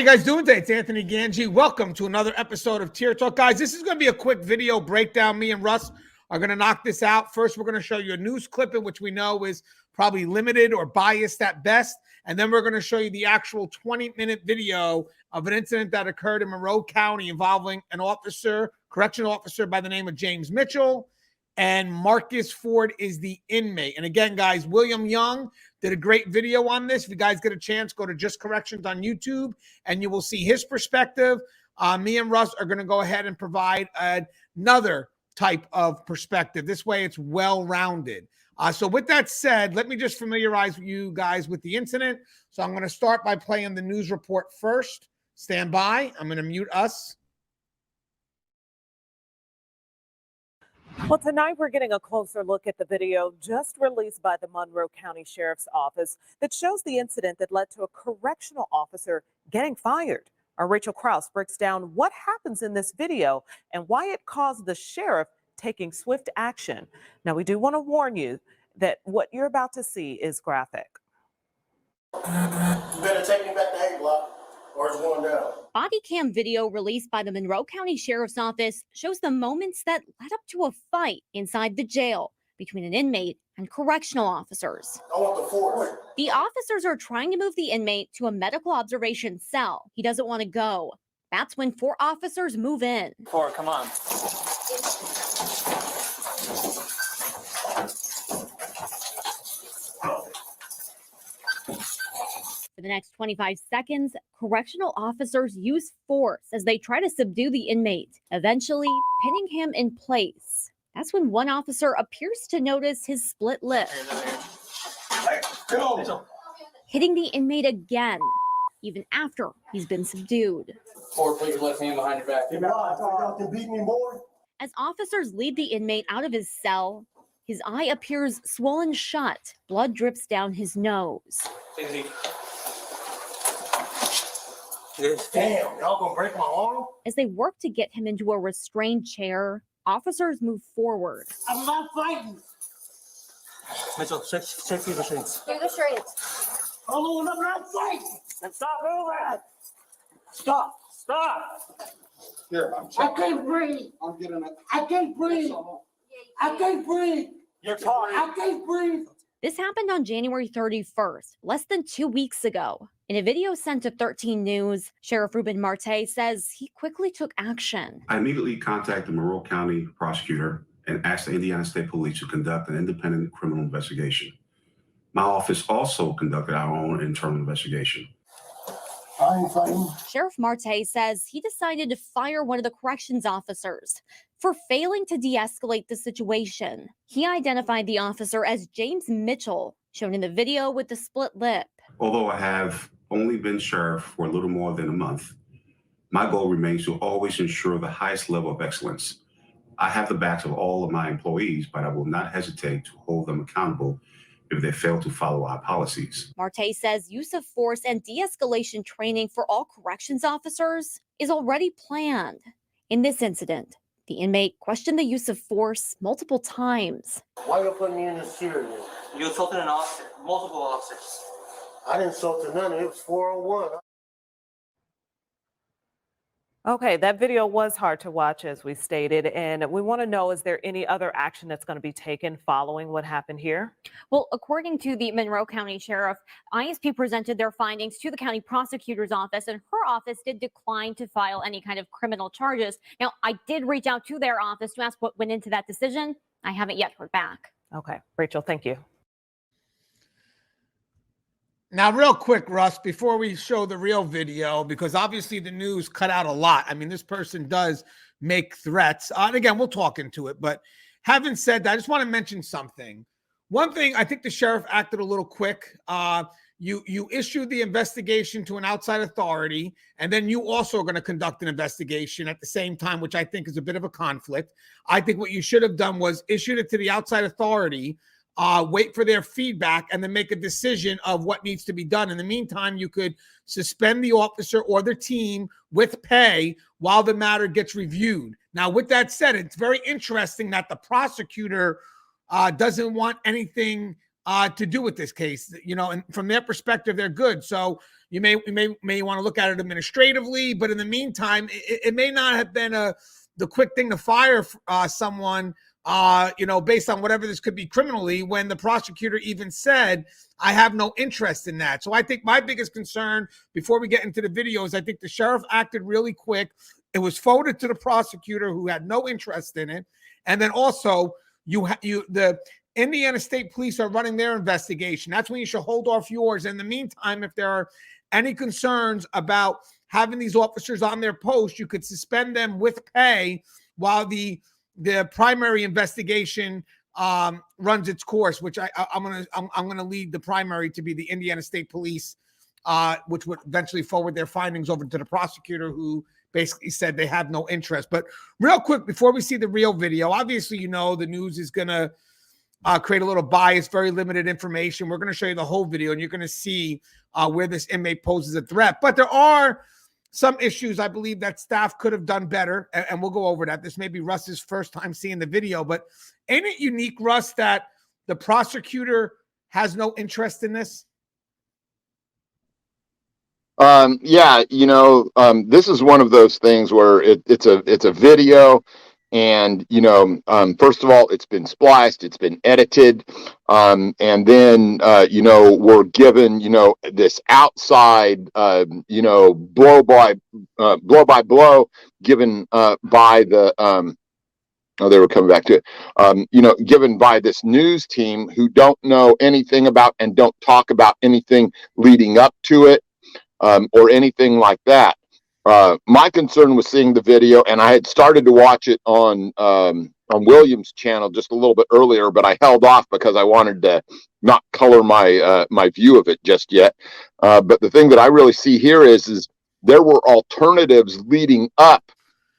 How you guys doing today? It's Anthony Gangi. Welcome to another episode of Tier Talk. Guys, this is going to be a quick video breakdown. Me and Russ are going to knock this out. First, we're going to show you a news clip in which we know is probably limited or biased at best. And then we're going to show you the actual 20-minute video of an incident that occurred in Monroe County involving an officer, correctional officer by the name of James Mitchell. And Marcus Ford is the inmate. And again, guys, William Young did a great video on this. If you guys get a chance, go to Just Corrections on YouTube, and you will see his perspective. Me and Russ are going to go ahead and provide another type of perspective. This way, it's well-rounded. So with that said, let me just familiarize you guys with the incident. So I'm going to start by playing the news report first. Stand by. I'm going to mute us. Well, tonight we're getting a closer look at the video just released by the Monroe County Sheriff's Office that shows the incident that led to a correctional officer getting fired. Our Rachel Krause breaks down what happens in this video and why it caused the sheriff taking swift action. Now, we do want to warn you that what you're about to see is graphic. You better take me back to A block or it's going down. Bodycam video released by the Monroe County Sheriff's Office shows the moments that led up to a fight inside the jail between an inmate and correctional officers. I want the force. The officers are trying to move the inmate to a medical observation cell. He doesn't want to go. That's when 4 officers move in. 4, come on. For the next 25 seconds, correctional officers use force as they try to subdue the inmate, eventually pinning him in place. That's when one officer appears to notice his split lip, hitting the inmate again, even after he's been subdued. 4, put your left hand behind your back. Y'all can beat me more. As officers lead the inmate out of his cell, his eye appears swollen shut. Blood drips down his nose. Easy. Damn, y'all gonna break my arm? As they work to get him into a restrained chair, officers move forward. I'm not fighting. Mitchell, check your restraints. Do the restraints. Hold on, I'm not fighting. Stop moving. Stop. Here, I'm I checking. can't breathe. I'm getting it. I can't breathe. I can't breathe. You're talking. I can't breathe. This happened on January 31st, less than 2 weeks ago. In a video sent to 13 News, Sheriff Ruben Marte says he quickly took action. I immediately contacted the Monroe County prosecutor and asked the Indiana State Police to conduct an independent criminal investigation. My office also conducted our own internal investigation. I ain't fighting. Sheriff Marte says he decided to fire one of the corrections officers for failing to de-escalate the situation. He identified the officer as James Mitchell, shown in the video with the split lip. Although I have only been sheriff for a little more than a month, my goal remains to always ensure the highest level of excellence. I have the backs of all of my employees, but I will not hesitate to hold them accountable if they fail to follow our policies. Marte says use of force and de-escalation training for all corrections officers is already planned. In this incident, the inmate questioned the use of force multiple times. Why you putting me in this chair then? You assaulted an officer, multiple officers. I didn't insult to none. It was 401. Okay, that video was hard to watch, as we stated, and we want to know, is there any other action that's going to be taken following what happened here? Well, according to the Monroe County Sheriff, ISP presented their findings to the county prosecutor's office, and her office did decline to file any kind of criminal charges. Now, I did reach out to their office to ask what went into that decision. I haven't yet heard back. Okay, Rachel, thank you. Now, real quick, Russ, before we show the real video, because obviously the news cut out a lot. I mean, this person does make threats. And again, we'll talk into it. But having said that, I just want to mention something. One thing, I think the sheriff acted a little quick. You issued the investigation to an outside authority, and then you also are going to conduct an investigation at the same time, which I think is a bit of a conflict. I think what you should have done was issued it to the outside authority, wait for their feedback, and then make a decision of what needs to be done. In the meantime, you could suspend the officer or the team with pay while the matter gets reviewed. Now, with that said, it's very interesting that the prosecutor doesn't want anything to do with this case. You know, and from their perspective, they're good. So you may want to look at it administratively, but in the meantime, it may not have been the quick thing to fire someone, you know, based on whatever this could be criminally, when the prosecutor even said, I have no interest in that. So I think my biggest concern before we get into the video is I think the sheriff acted really quick. It was forwarded to the prosecutor who had no interest in it. And then also the Indiana State Police are running their investigation. That's when you should hold off yours. In the meantime, if there are any concerns about having these officers on their post, you could suspend them with pay while the primary investigation runs its course, which I'm gonna lead the primary to be the Indiana State Police, which would eventually forward their findings over to the prosecutor, who basically said they have no interest. But real quick, before we see the real video, obviously, you know, the news is gonna create a little bias, very limited information. We're gonna show you the whole video, and you're gonna see where this inmate poses a threat. But there are some issues I believe that staff could have done better, and we'll go over that. This may be Russ's first time seeing the video, but ain't it unique, Russ, that the prosecutor has no interest in this? Yeah, you know, this is one of those things where it's a video, and you know, first of all, it's been spliced, it's been edited, and then you know, we're given, you know, this outside, you know, blow by blow given by the oh, they were coming back to it. You know, given by this news team who don't know anything about and don't talk about anything leading up to it. Or anything like that. My concern was seeing the video, and I had started to watch it on Williams' channel just a little bit earlier, but I held off because I wanted to not color my my view of it just yet. But the thing that I really see here is there were alternatives leading up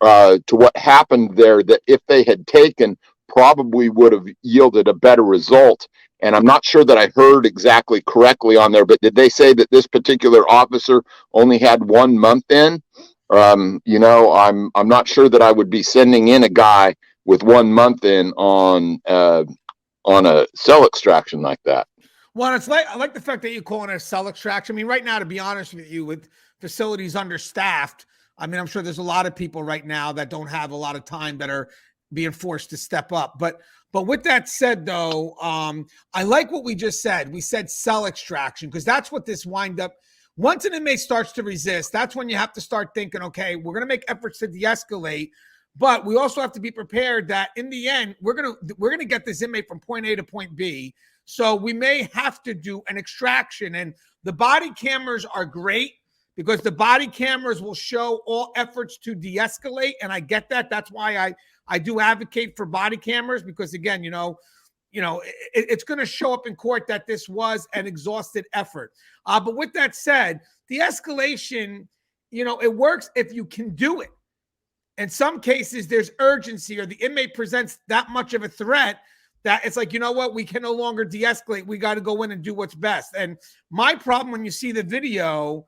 to what happened there that, if they had taken, probably would have yielded a better result. And I'm not sure that I heard exactly correctly on there, but did they say that this particular officer only had 1 month in? You know, I'm not sure that I would be sending in a guy with 1 month in on a cell extraction like that. Well, it's like, I like the fact that you call it a cell extraction. I mean, right now, to be honest with you, with facilities understaffed, I mean, I'm sure there's a lot of people right now that don't have a lot of time that are being forced to step up. But with that said, though, I like what we just said. We said cell extraction, because that's what this wind up. Once an inmate starts to resist, that's when you have to start thinking, okay, we're going to make efforts to de-escalate, but we also have to be prepared that in the end, we're going to get this inmate from point A to point B. So we may have to do an extraction, and the body cameras are great because the body cameras will show all efforts to de-escalate. And I get that. That's why I do advocate for body cameras, because again, it's going to show up in court that this was an exhausted effort. But with that said, de-escalation, you know, it works if you can do it. In some cases, there's urgency, or the inmate presents that much of a threat that it's like, you know what, we can no longer de-escalate. We got to go in and do what's best. And my problem when you see the video,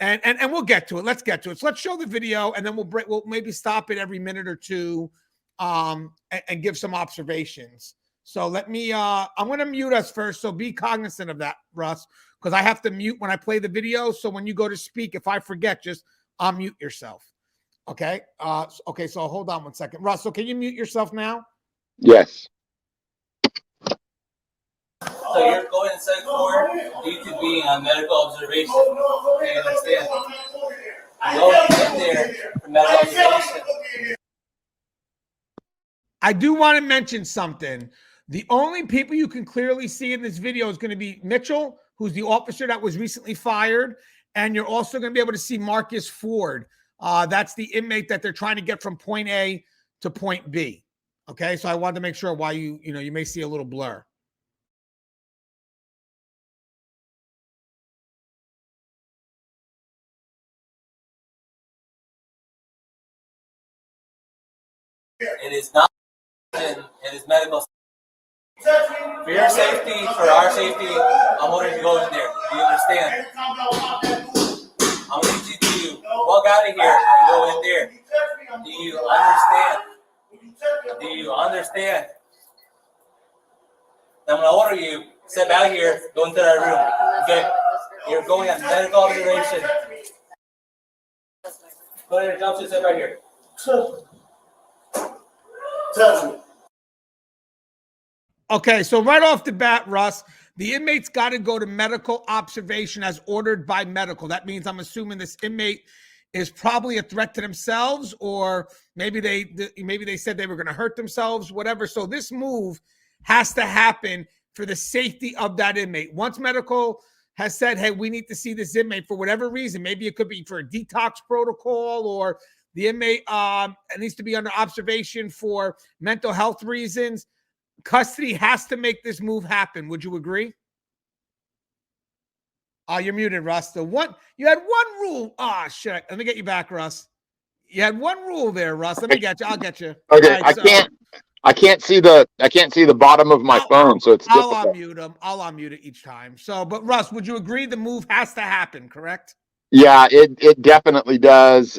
and we'll get to it. Let's get to it. So let's show the video, and then we'll maybe stop it every minute or two and give some observations. So let me, I'm going to mute us first. So be cognizant of that, Russ, because I have to mute when I play the video. So when you go to speak, if I forget, just unmute yourself. Okay. Okay. So hold on 1 second. Russell, can you mute yourself now? Yes. So you're going inside court due to being on medical observation. Do you understand? Go in there for medical observation. I do want to mention something. The only people you can clearly see in this video is going to be Mitchell, who's the officer that was recently fired. And you're also going to be able to see Marcus Ford. That's the inmate that they're trying to get from point A to point B. Okay. So I wanted to make sure why you may see a little blur. It is not. It is medical. For your safety, for our safety, I'm ordering you to go in there. Do you understand? I'm going to need you to walk out of here and go in there. Do you understand? Do you understand? I'm going to order you Step out here. Go into that room. Okay. You're going on medical observation. Go ahead and jump to step right here. Touch me. Okay, so right off the bat, Russ, the inmate's got to go to medical observation as ordered by medical. That means I'm assuming this inmate is probably a threat to themselves, or maybe they said they were going to hurt themselves, whatever. So this move has to happen for the safety of that inmate. Once medical has said, hey, we need to see this inmate for whatever reason, maybe it could be for a detox protocol, or the inmate needs to be under observation for mental health reasons, custody has to make this move happen. Would you agree? You're muted, Russ. You had one rule. Shit. Let me get you back, Russ. You had one rule there, Russ. Let me get you. I'll get you. Okay, right, I can't see the bottom of my phone, so I'll unmute him. I'll unmute it each time. So, but Russ, would you agree the move has to happen, correct? Yeah, it definitely does.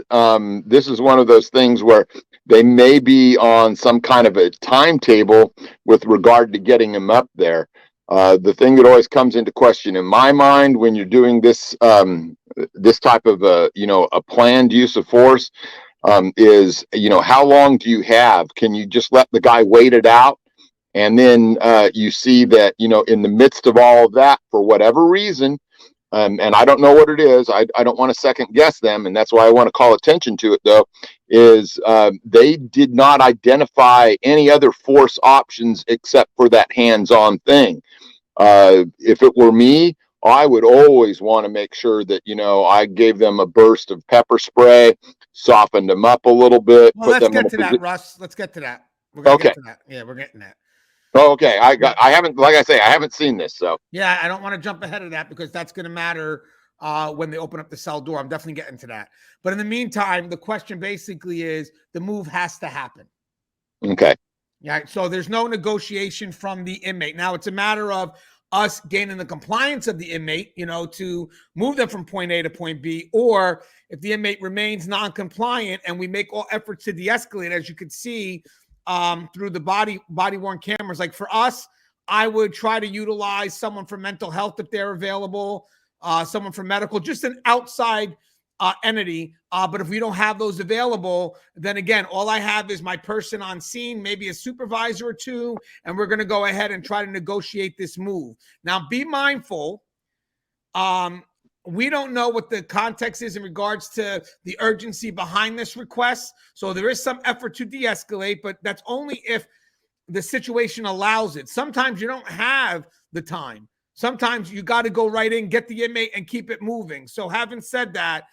This is one of those things where they may be on some kind of a timetable with regard to getting him up there. The thing that always comes into question in my mind when you're doing this this type of a planned use of force is, how long do you have? Can you just let the guy wait it out? And then you see that, in the midst of all of that, for whatever reason, and I don't know what it is. I don't want to second guess them. And that's why I want to call attention to it, though, is they did not identify any other force options except for that hands-on thing. If it were me, I would always want to make sure that, I gave them a burst of pepper spray, softened them up a little bit. Well, let's get to that, Russ. Let's get to that. We're going to get to that. Yeah, we're getting that. Oh, okay. I haven't, like I say, I haven't seen this. So yeah, I don't want to jump ahead of that because that's going to matter when they open up the cell door. I'm definitely getting to that. But in the meantime, the question basically is the move has to happen. Okay. Yeah. So there's no negotiation from the inmate. Now it's a matter of us gaining the compliance of the inmate, to move them from point A to point B, or if the inmate remains non-compliant and we make all efforts to de-escalate, as you can see through the body-worn cameras. Like for us, I would try to utilize someone for mental health if they're available, someone for medical, just an outside entity. But if we don't have those available, then again, all I have is my person on scene, maybe a supervisor or two, and we're going to go ahead and try to negotiate this move. Now, be mindful. We don't know what the context is in regards to the urgency behind this request. So there is some effort to de-escalate, but that's only if the situation allows it. Sometimes you don't have the time. Sometimes you got to go right in, get the inmate, and keep it moving. So having said that,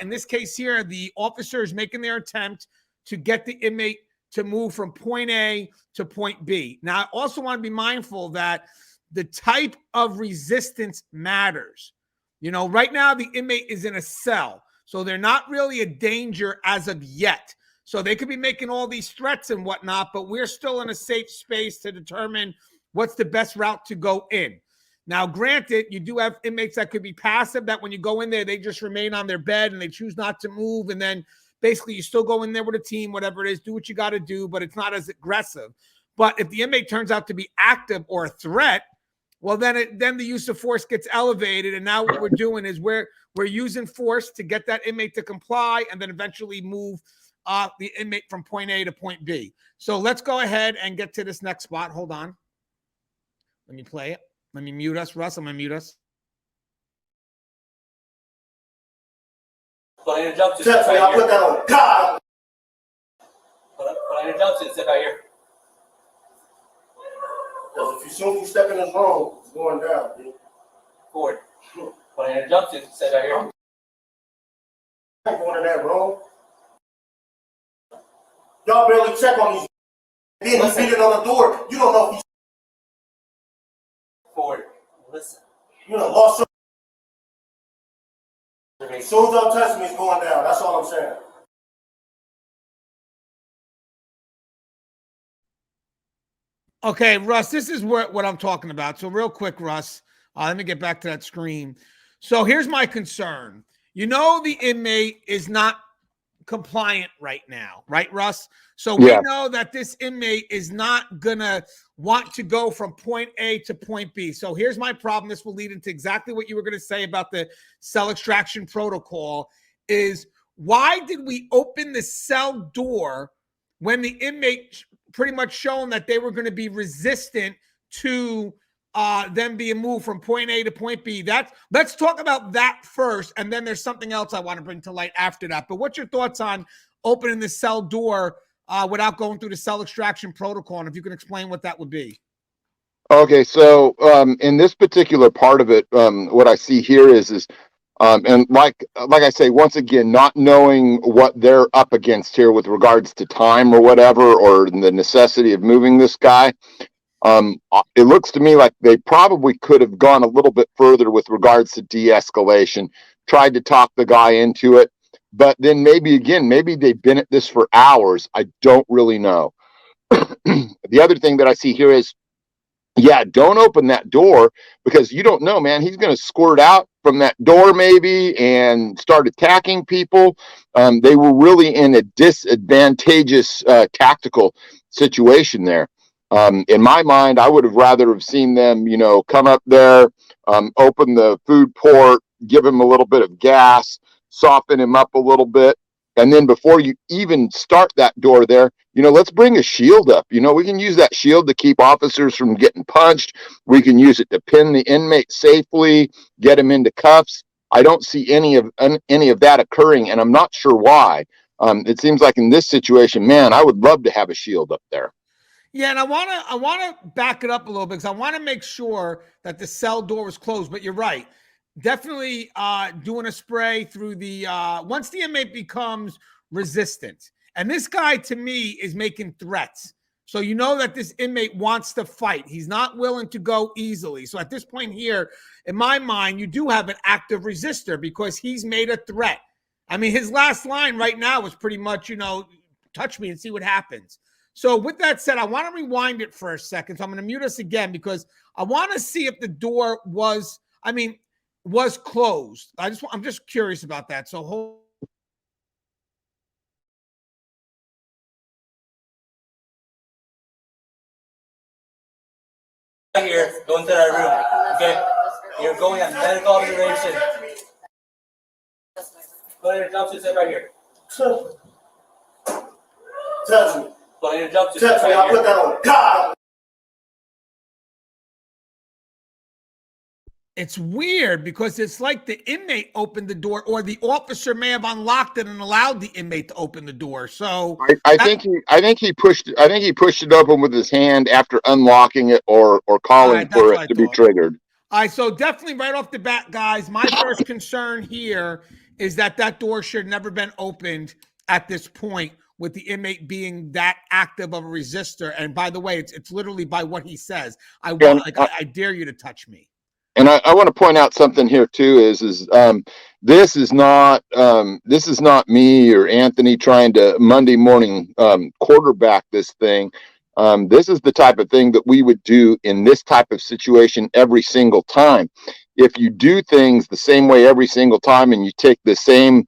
in this case here, the officer is making their attempt to get the inmate to move from point A to point B. Now, I also want to be mindful that the type of resistance matters. Right now the inmate is in a cell, so they're not really a danger as of yet. So they could be making all these threats and whatnot, but we're still in a safe space to determine what's the best route to go in. Now, granted, you do have inmates that could be passive, that when you go in there, they just remain on their bed and they choose not to move. And then basically you still go in there with a team, whatever it is, do what you got to do, but it's not as aggressive. But if the inmate turns out to be active or a threat, well, then the use of force gets elevated. And now what we're doing is we're using force to get that inmate to comply and then eventually move the inmate from point A to point B. So let's go ahead and get to this next spot. Hold on. Let me play it. Let me mute us, Russ. I'm going to mute us. Put on your jump suit. I'll put that on God. Put on your jump suit. Sit right here. Because as soon as you step in this room, it's going down, dude. Forward. Put on your jump suit. Sit right here. I ain't going in that room. Y'all barely check on these. Then he's beating on the door. You don't know if he's forward. Listen. You know, lost your. As soon as y'all touch me, it's going down. That's all I'm saying. Okay, Russ, this is what I'm talking about. So real quick, Russ, let me get back to that screen. So here's my concern. The inmate is not compliant right now, right, Russ? So we know that this inmate is not gonna want to go from point A to point B. So here's my problem. This will lead into exactly what you were gonna say about the cell extraction protocol is why did we open the cell door when the inmate pretty much shown that they were going to be resistant to them being moved from point A to point B? Let's talk about that first, and then there's something else I want to bring to light after that. But what's your thoughts on opening the cell door without going through the cell extraction protocol? And if you can explain what that would be. Okay, so in this particular part of it, what I see here is and like I say, once again, not knowing what they're up against here with regards to time or whatever, or the necessity of moving this guy. It looks to me like they probably could have gone a little bit further with regards to de-escalation, tried to talk the guy into it, but then maybe they've been at this for hours. I don't really know. The other thing that I see here is, yeah, don't open that door because you don't know, man. He's going to squirt out from that door maybe and start attacking people. They were really in a disadvantageous tactical situation there. In my mind, I would have rather have seen them, come up there, open the food port, give him a little bit of gas, soften him up a little bit. And then before you even start that door there, let's bring a shield up. We can use that shield to keep officers from getting punched. We can use it to pin the inmate safely, get him into cuffs. I don't see any of that occurring, and I'm not sure why. It seems like in this situation, man, I would love to have a shield up there. Yeah, and I want to back it up a little bit because I want to make sure that the cell door was closed. But you're right. Definitely doing a spray through the once the inmate becomes resistant. And this guy, to me, is making threats. So you know that this inmate wants to fight. He's not willing to go easily. So at this point here, in my mind, you do have an active resistor because he's made a threat. I mean, his last line right now was pretty much, touch me and see what happens. So with that said, I want to rewind it for a second. So I'm going to mute us again because I want to see if the door was closed. I'm just curious about that. So hold. Here, go into that room. Okay, you're going on medical observation. Go ahead and jump to sit right here. Touch me. Go ahead and jump to Touch sit me. right I put here. that on God. It's weird because it's like the inmate opened the door, or the officer may have unlocked it and allowed the inmate to open the door. So I think he pushed it open with his hand after unlocking it or calling for it to be triggered. All right, so definitely right off the bat, guys, my first concern here is that door should have never been opened at this point with the inmate being that active of a resistor. And by the way, it's literally by what he says. I dare you to touch me. And I want to point out something here too is this is not me or Anthony trying to Monday morning quarterback this thing. This is the type of thing that we would do in this type of situation every single time. If you do things the same way every single time and you take the same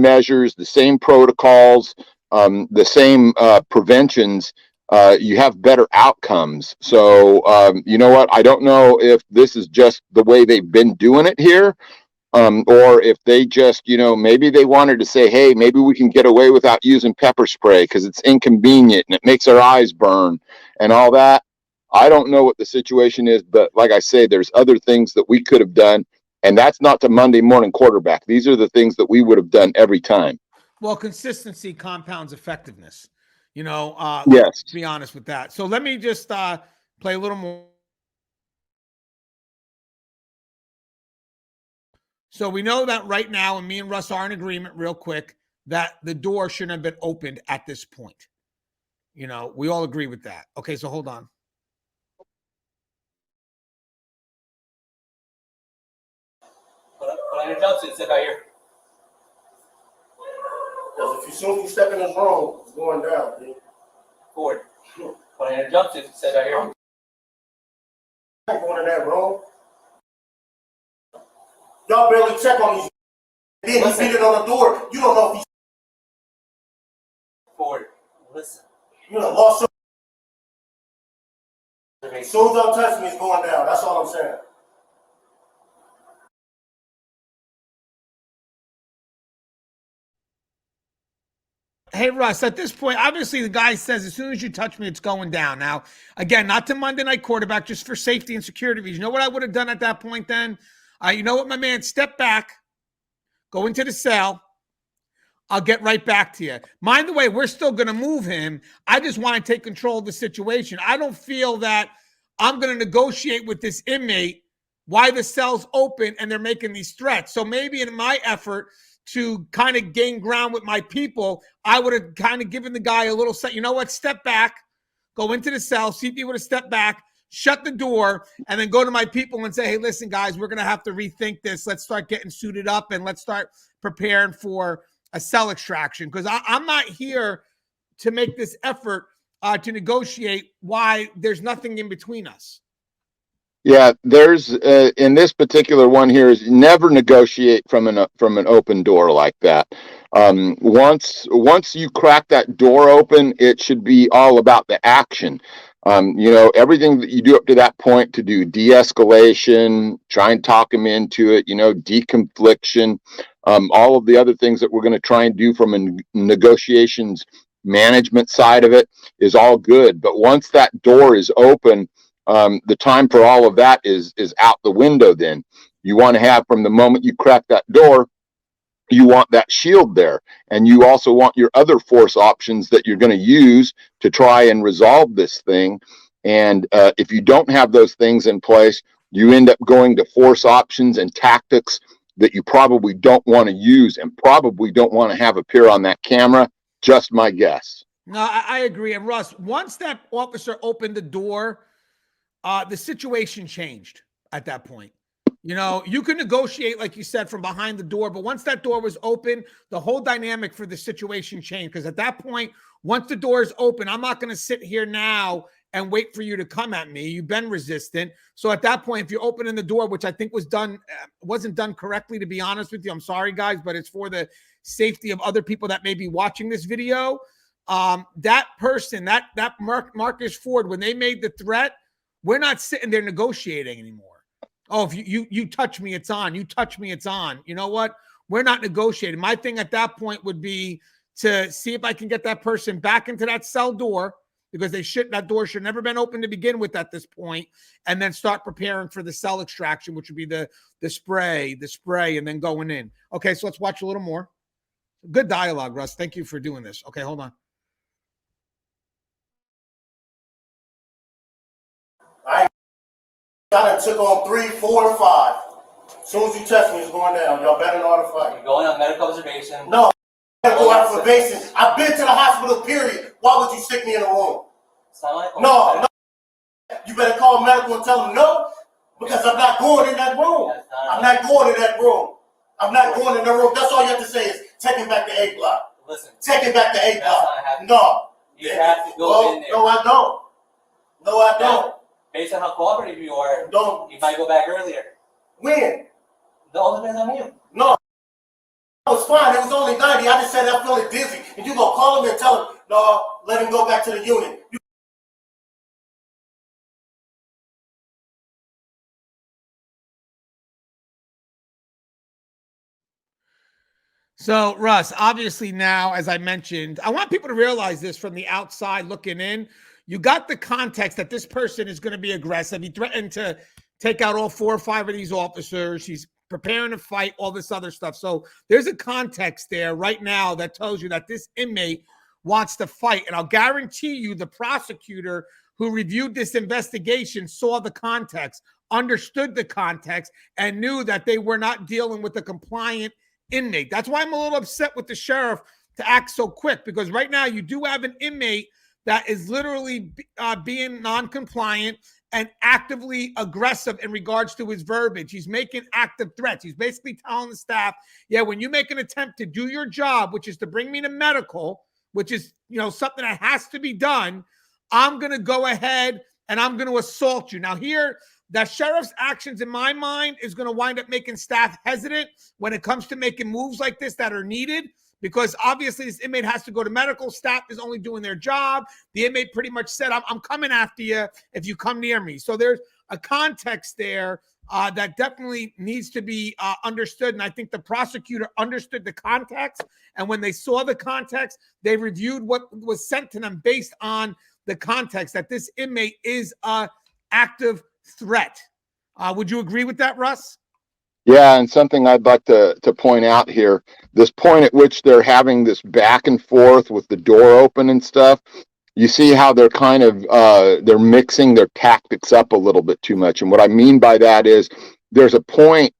measures, the same protocols, the same preventions, you have better outcomes. So, you know what? I don't know if this is just the way they've been doing it here, or if they just, maybe they wanted to say, hey, maybe we can get away without using pepper spray because it's inconvenient and it makes our eyes burn and all that. I don't know what the situation is, but like I say, there's other things that we could have done, and that's not the Monday morning quarterback. These are the things that we would have done every time. Well, consistency compounds effectiveness. Yes. Let's be honest with that. So let me just play a little more. So we know that right now, and me and Russ are in agreement real quick, that the door shouldn't have been opened at this point. We all agree with that. Okay, so hold on. Put on your jumpsuit, sit right here. Because as soon as you step in this room, it's going down, dude. Forward. Put on your jumpsuit, sit right here. I'm going in that room. Y'all barely check on these. Then he beat it on the door. You don't know if he's Listen. You know, lost. As soon as I'm touching me, it's going down. That's all I'm saying. Hey, Russ, at this point, obviously the guy says as soon as you touch me, it's going down. Now, again, not to Monday night quarterback, just for safety and security reasons. You know what I would have done at that point then? You know what, my man? Step back, go into the cell. I'll get right back to you. Mind the way, we're still going to move him. I just want to take control of the situation. I don't feel that I'm going to negotiate with this inmate why the cell's open and they're making these threats. So maybe in my effort to kind of gain ground with my people, I would have kind of given the guy a little set. You know what? Step back, go into the cell, see if he would have stepped back, shut the door, and then go to my people and say, hey, listen, guys, we're going to have to rethink this. Let's start getting suited up and let's start preparing for a cell extraction, because I'm not here to make this effort to negotiate why there's nothing in between us. Yeah, there's in this particular one here is never negotiate from an open door like that. Once you crack that door open, it should be all about the action. You know, everything that you do up to that point to do de-escalation, try and talk them into it, you know, deconfliction, all of the other things that we're going to try and do from a negotiations management side of it is all good. But once that door is open, the time for all of that is out the window. Then you want to have, from the moment you crack that door, you want that shield there, and you also want your other force options that you're going to use to try and resolve this thing. And if you don't have those things in place, you end up going to force options and tactics that you probably don't want to use and probably don't want to have appear on that camera. Just my guess. No, I agree. And Russ, once that officer opened the door, the situation changed at that point. You know, you can negotiate, like you said, from behind the door, but once that door was open, the whole dynamic for the situation changed. Because at that point, once the door is open, I'm not going to sit here now and wait for you to come at me. You've been resistant. So at that point, if you're opening the door, which I think wasn't done correctly, to be honest with you, I'm sorry, guys, but it's for the safety of other people that may be watching this video. That person, that Marcus Ford, when they made the threat, we're not sitting there negotiating anymore. Oh, if you touch me, it's on. You touch me, it's on. You know what? We're not negotiating. My thing at that point would be to see if I can get that person back into that cell door, because that door should never been open to begin with at this point, and then start preparing for the cell extraction, which would be the spray, and then going in. Okay, so let's watch a little more. Good dialogue, Russ. Thank you for doing this. Okay, hold on. I done took on 3, 4, and 5. As soon as you touch me, it's going down. Y'all better know how to fight. You're going on medical observation. No, medical observation. I've been to the hospital, period. Why would you stick me in a room? No. You better call medical and tell them no, because I'm not going in that room. I'm not going in that room. I'm not going in the room. That's all you have to say is taking back the A block. Listen. Taking back the A block. No. You have to go in there. No, I don't. No, I don't. Based on how cooperative you are, you might go back earlier. When? It all depends on you. No. It was fine. It was only 90. I just said I'm feeling dizzy. And you gonna call him and tell him, no, let him go back to the unit. So, Russ, obviously now, as I mentioned, I want people to realize this from the outside looking in. You got the context that this person is going to be aggressive. He threatened to take out all 4 or 5 of these officers. He's preparing to fight, all this other stuff. So there's a context there right now that tells you that this inmate wants to fight. And I'll guarantee you the prosecutor who reviewed this investigation saw the context, understood the context, and knew that they were not dealing with a compliant inmate. That's why I'm a little upset with the sheriff to act so quick, because right now you do have an inmate that is literally being non-compliant and actively aggressive in regards to his verbiage. He's making active threats. He's basically telling the staff, yeah, when you make an attempt to do your job, which is to bring me to medical, which is, you know, something that has to be done, I'm going to go ahead and I'm going to assault you. Now here, that sheriff's actions in my mind is going to wind up making staff hesitant when it comes to making moves like this that are needed, because obviously this inmate has to go to medical. Staff is only doing their job. The inmate pretty much said, I'm coming after you if you come near me. So there's a context there that definitely needs to be understood. And I think the prosecutor understood the context. And when they saw the context, they reviewed what was sent to them based on the context that this inmate is a active threat. Would you agree with that, Russ? Yeah, and something I'd like to point out here, this point at which they're having this back and forth with the door open and stuff, you see how they're kind of, they're mixing their tactics up a little bit too much. And what I mean by that is there's a point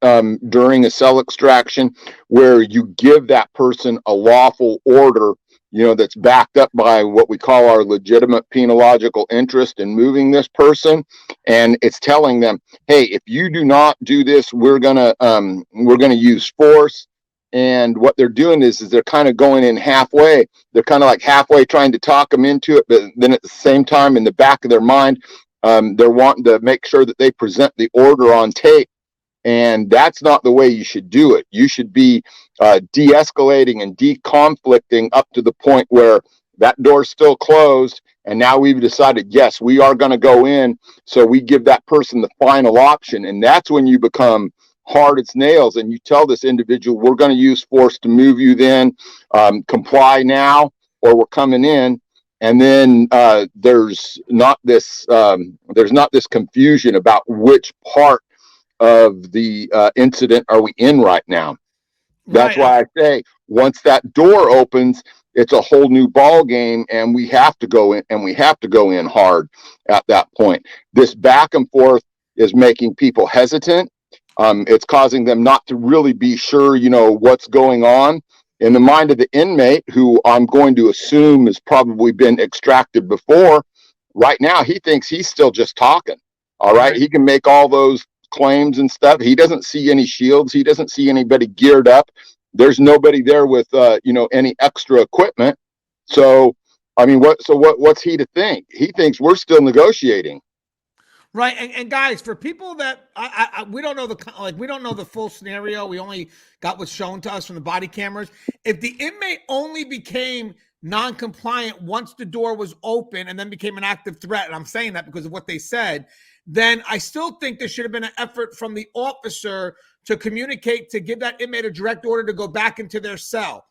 during a cell extraction where you give that person a lawful order, that's backed up by what we call our legitimate penological interest in moving this person. And it's telling them, hey, if you do not do this, we're gonna use force. And what they're doing is they're kind of going in halfway. They're kind of like halfway trying to talk them into it, but then at the same time, in the back of their mind, they're wanting to make sure that they present the order on tape. And that's not the way you should do it. You should be de-escalating and de-conflicting up to the point where that door's still closed. And now we've decided, yes, we are going to go in. So we give that person the final option. And that's when you become hard as nails and you tell this individual, we're going to use force to move you then, comply now, or we're coming in. And then there's not this confusion about which part of the incident are we in right now. That's why I say once that door opens, it's a whole new ball game, and we have to go in, and we have to go in hard at that point. This back and forth is making people hesitant. It's causing them not to really be sure, what's going on in the mind of the inmate, who I'm going to assume has probably been extracted before. Right now, he thinks he's still just talking. All right. He can make all those claims and stuff. He doesn't see any shields. He doesn't see anybody geared up. There's nobody there with, any extra equipment. So, I mean, what's he to think? He thinks we're still negotiating. Right. And guys, for people that we don't know we don't know the full scenario. We only got what's shown to us from the body cameras. If the inmate only became non-compliant once the door was open and then became an active threat, and I'm saying that because of what they said, then I still think there should have been an effort from the officer to communicate, to give that inmate a direct order to go back into their cell.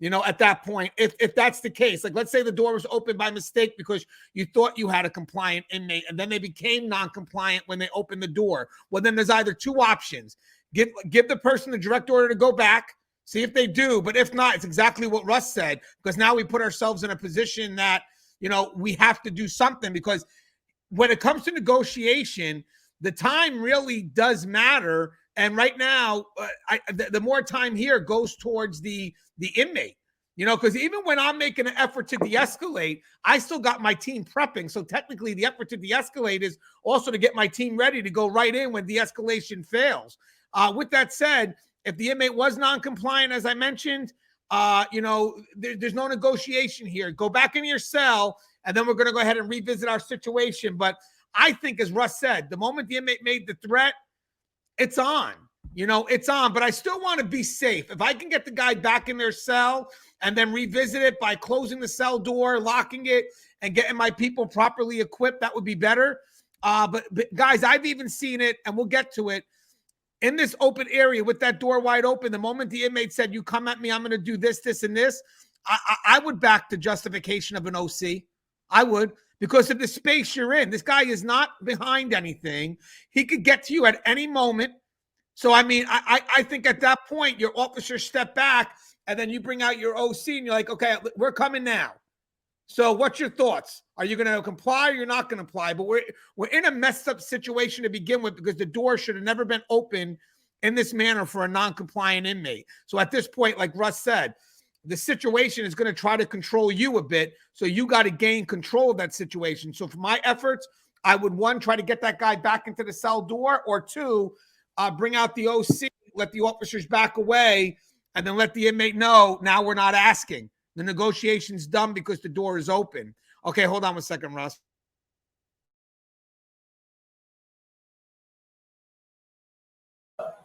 At that point, if that's the case, like let's say the door was open by mistake because you thought you had a compliant inmate and then they became non-compliant when they opened the door. Well, then there's either two options. Give the person the direct order to go back, see if they do. But if not, it's exactly what Russ said, because now we put ourselves in a position that, we have to do something, because when it comes to negotiation, the time really does matter. And right now, the more time here goes towards the inmate, because even when I'm making an effort to de-escalate, I still got my team prepping. So technically the effort to de-escalate is also to get my team ready to go right in when de-escalation fails. With that said, if the inmate was non-compliant, as I mentioned, there's no negotiation here. Go back in your cell, and then we're going to go ahead and revisit our situation. But I think, as Russ said, the moment the inmate made the threat, it's on. It's on. But I still want to be safe. If I can get the guy back in their cell and then revisit it by closing the cell door, locking it, and getting my people properly equipped, that would be better. But guys, I've even seen it, and we'll get to it, in this open area with that door wide open. The moment the inmate said, you come at me, I'm going to do this, this, and this, I would back the justification of an OC. I would, because of the space you're in. This guy is not behind anything. He could get to you at any moment. So, I mean, I think at that point, your officers step back, and then you bring out your OC, and you're like, okay, we're coming now. So what's your thoughts? Are you going to comply or you're not going to comply? But we're in a messed up situation to begin with, because the door should have never been open in this manner for a non-compliant inmate. So at this point, like Russ said, the situation is going to try to control you a bit. So you got to gain control of that situation. So for my efforts, I would, one, try to get that guy back into the cell door, or two, bring out the OC, let the officers back away, and then let the inmate know, now we're not asking. The negotiation's done because the door is open. Okay, hold on a second, Russ.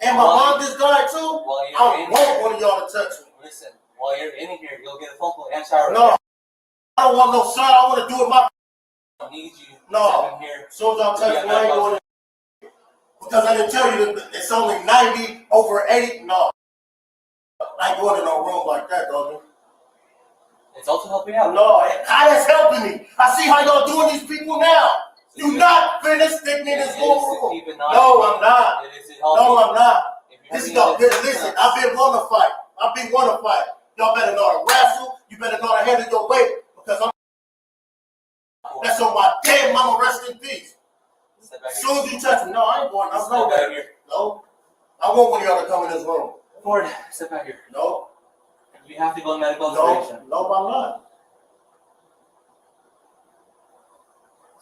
And my mom this guy too. Well, I don't want one of y'all to touch me. Listen, While you're in here, you'll get a phone call and shower. No, I don't want no son. I want to do it my. I need you. No. In here. As soon as I'm touching, I ain't doing it. Because I didn't tell you that it's only 90 over 80. No. I ain't going in no room like that, dog. It's also helping out. No, how that's helping me? I see how y'all doing these people now. You not finish sticking in this room. No, I'm not. No, I'm not. Listen, I've been wanting to fight. Y'all better know to wrestle. You better know to handle your weight because I'm. That's on my dead mama. Rest in peace. As soon as you touch me, no, I ain't going. I'm no back here. No, I want one of y'all to come in this room. Ford, step back here. No. We have to go to medical observation. No, I'm not.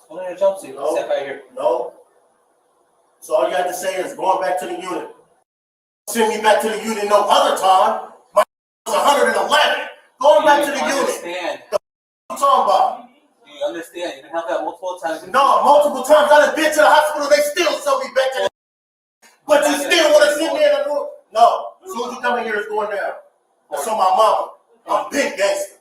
Put on your jumpsuit. No. Step back here. No. So all you have to say is going back to the unit. Send me back to the unit no other time. My was 111. Going back to the unit. Understand? What you talking about? Do you understand? You've been helped out multiple times. No, multiple times. I done been to the hospital. They still send me back to the. But you still want to sit me in the room? No. As soon as you come in here, it's going down. That's on my mama. I'm big gangster.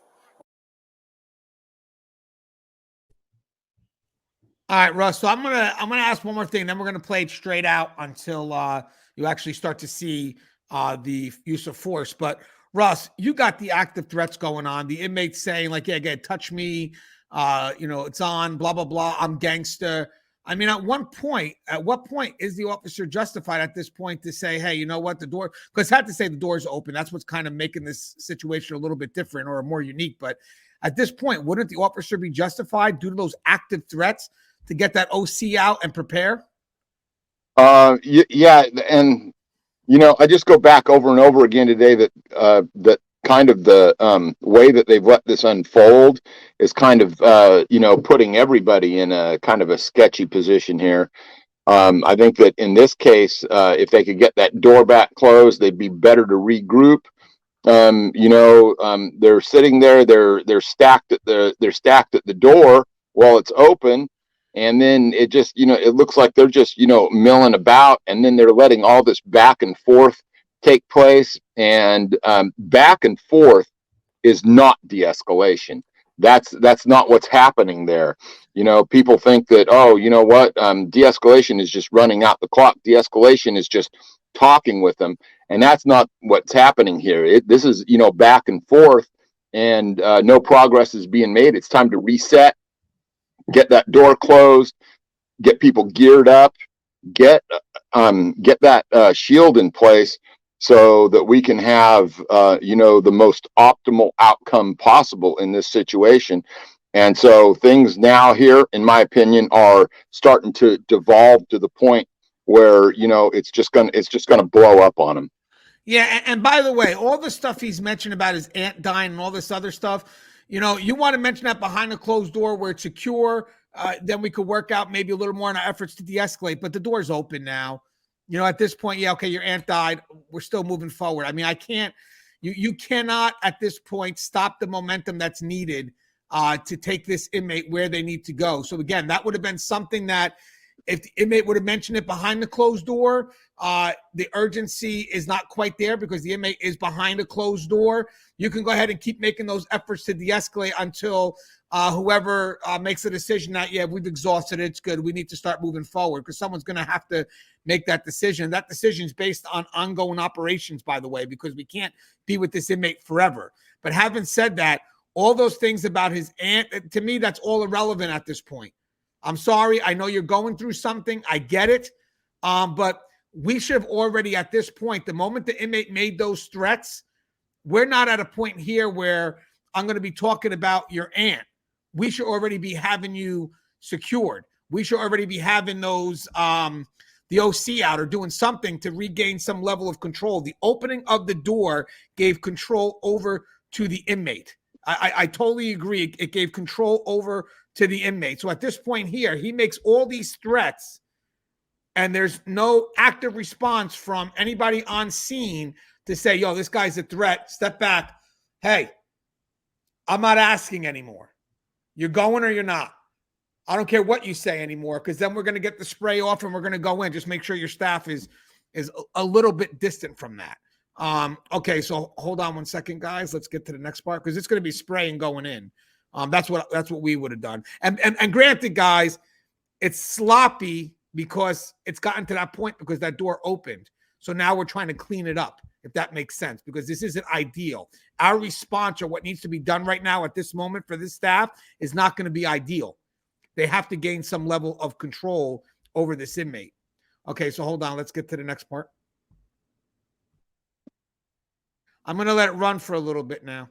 All right, Russ. So I'm gonna ask one more thing, then we're gonna play it straight out until you actually start to see the use of force. But Russ, you got the active threats going on. The inmates saying like, "Yeah, touch me. It's on. Blah blah blah. I'm gangster." I mean, at what point is the officer justified at this point to say, "Hey, you know what? The door," because I had to say the door's open. That's what's kind of making this situation a little bit different or more unique. But at this point, wouldn't the officer be justified due to those active threats to get that OC out and prepare? Yeah, and I just go back over and over again today that that kind of the way that they've let this unfold is kind of putting everybody in a kind of a sketchy position here. I think that in this case, if they could get that door back closed, they'd be better to regroup. They're sitting there, they're stacked at the door while it's open. And then it just, it looks like they're just, milling about, and then they're letting all this back and forth take place. And back and forth is not de-escalation. That's not what's happening there. People think that, de-escalation is just running out the clock. De-escalation is just talking with them. And that's not what's happening here. This is, back and forth, and no progress is being made. It's time to reset. Get that door closed, get people geared up, get that shield in place so that we can have, the most optimal outcome possible in this situation. And so things now here, in my opinion, are starting to devolve to the point where, it's just gonna blow up on them. Yeah, and by the way, all the stuff he's mentioned about his aunt dying and all this other stuff, you want to mention that behind the closed door where it's secure, then we could work out maybe a little more in our efforts to de-escalate. But the door's open now. At this point, yeah, okay, your aunt died. We're still moving forward. I mean, you cannot at this point stop the momentum that's needed to take this inmate where they need to go. So again, that would have been something that if the inmate would have mentioned it behind the closed door, the urgency is not quite there because the inmate is behind a closed door. You can go ahead and keep making those efforts to de-escalate until whoever makes a decision that, yeah, we've exhausted it, it's good, we need to start moving forward, because someone's going to have to make that decision. That decision is based on ongoing operations, by the way, because we can't be with this inmate forever. But having said that, all those things about his aunt, to me, that's all irrelevant at this point. I'm sorry. I know you're going through something. I get it. But we should have already, at this point, the moment the inmate made those threats, we're not at a point here where I'm going to be talking about your aunt. We should already be having you secured. We should already be having those, the OC out or doing something to regain some level of control. The opening of the door gave control over to the inmate. I totally agree. It gave control over to the inmate. So at this point here, he makes all these threats and there's no active response from anybody on scene to say, yo, this guy's a threat. Step back. Hey, I'm not asking anymore. You're going or you're not. I don't care what you say anymore, because then we're going to get the spray off and we're going to go in. Just make sure your staff is a little bit distant from that. Okay, so hold on one second, guys. Let's get to the next part because it's going to be spraying going in. That's what we would have done. And granted, guys, it's sloppy because it's gotten to that point because that door opened. So now we're trying to clean it up, if that makes sense, because this isn't ideal. Our response or what needs to be done right now at this moment for this staff is not going to be ideal. They have to gain some level of control over this inmate. Okay, so hold on. Let's get to the next part. I'm going to let it run for a little bit now.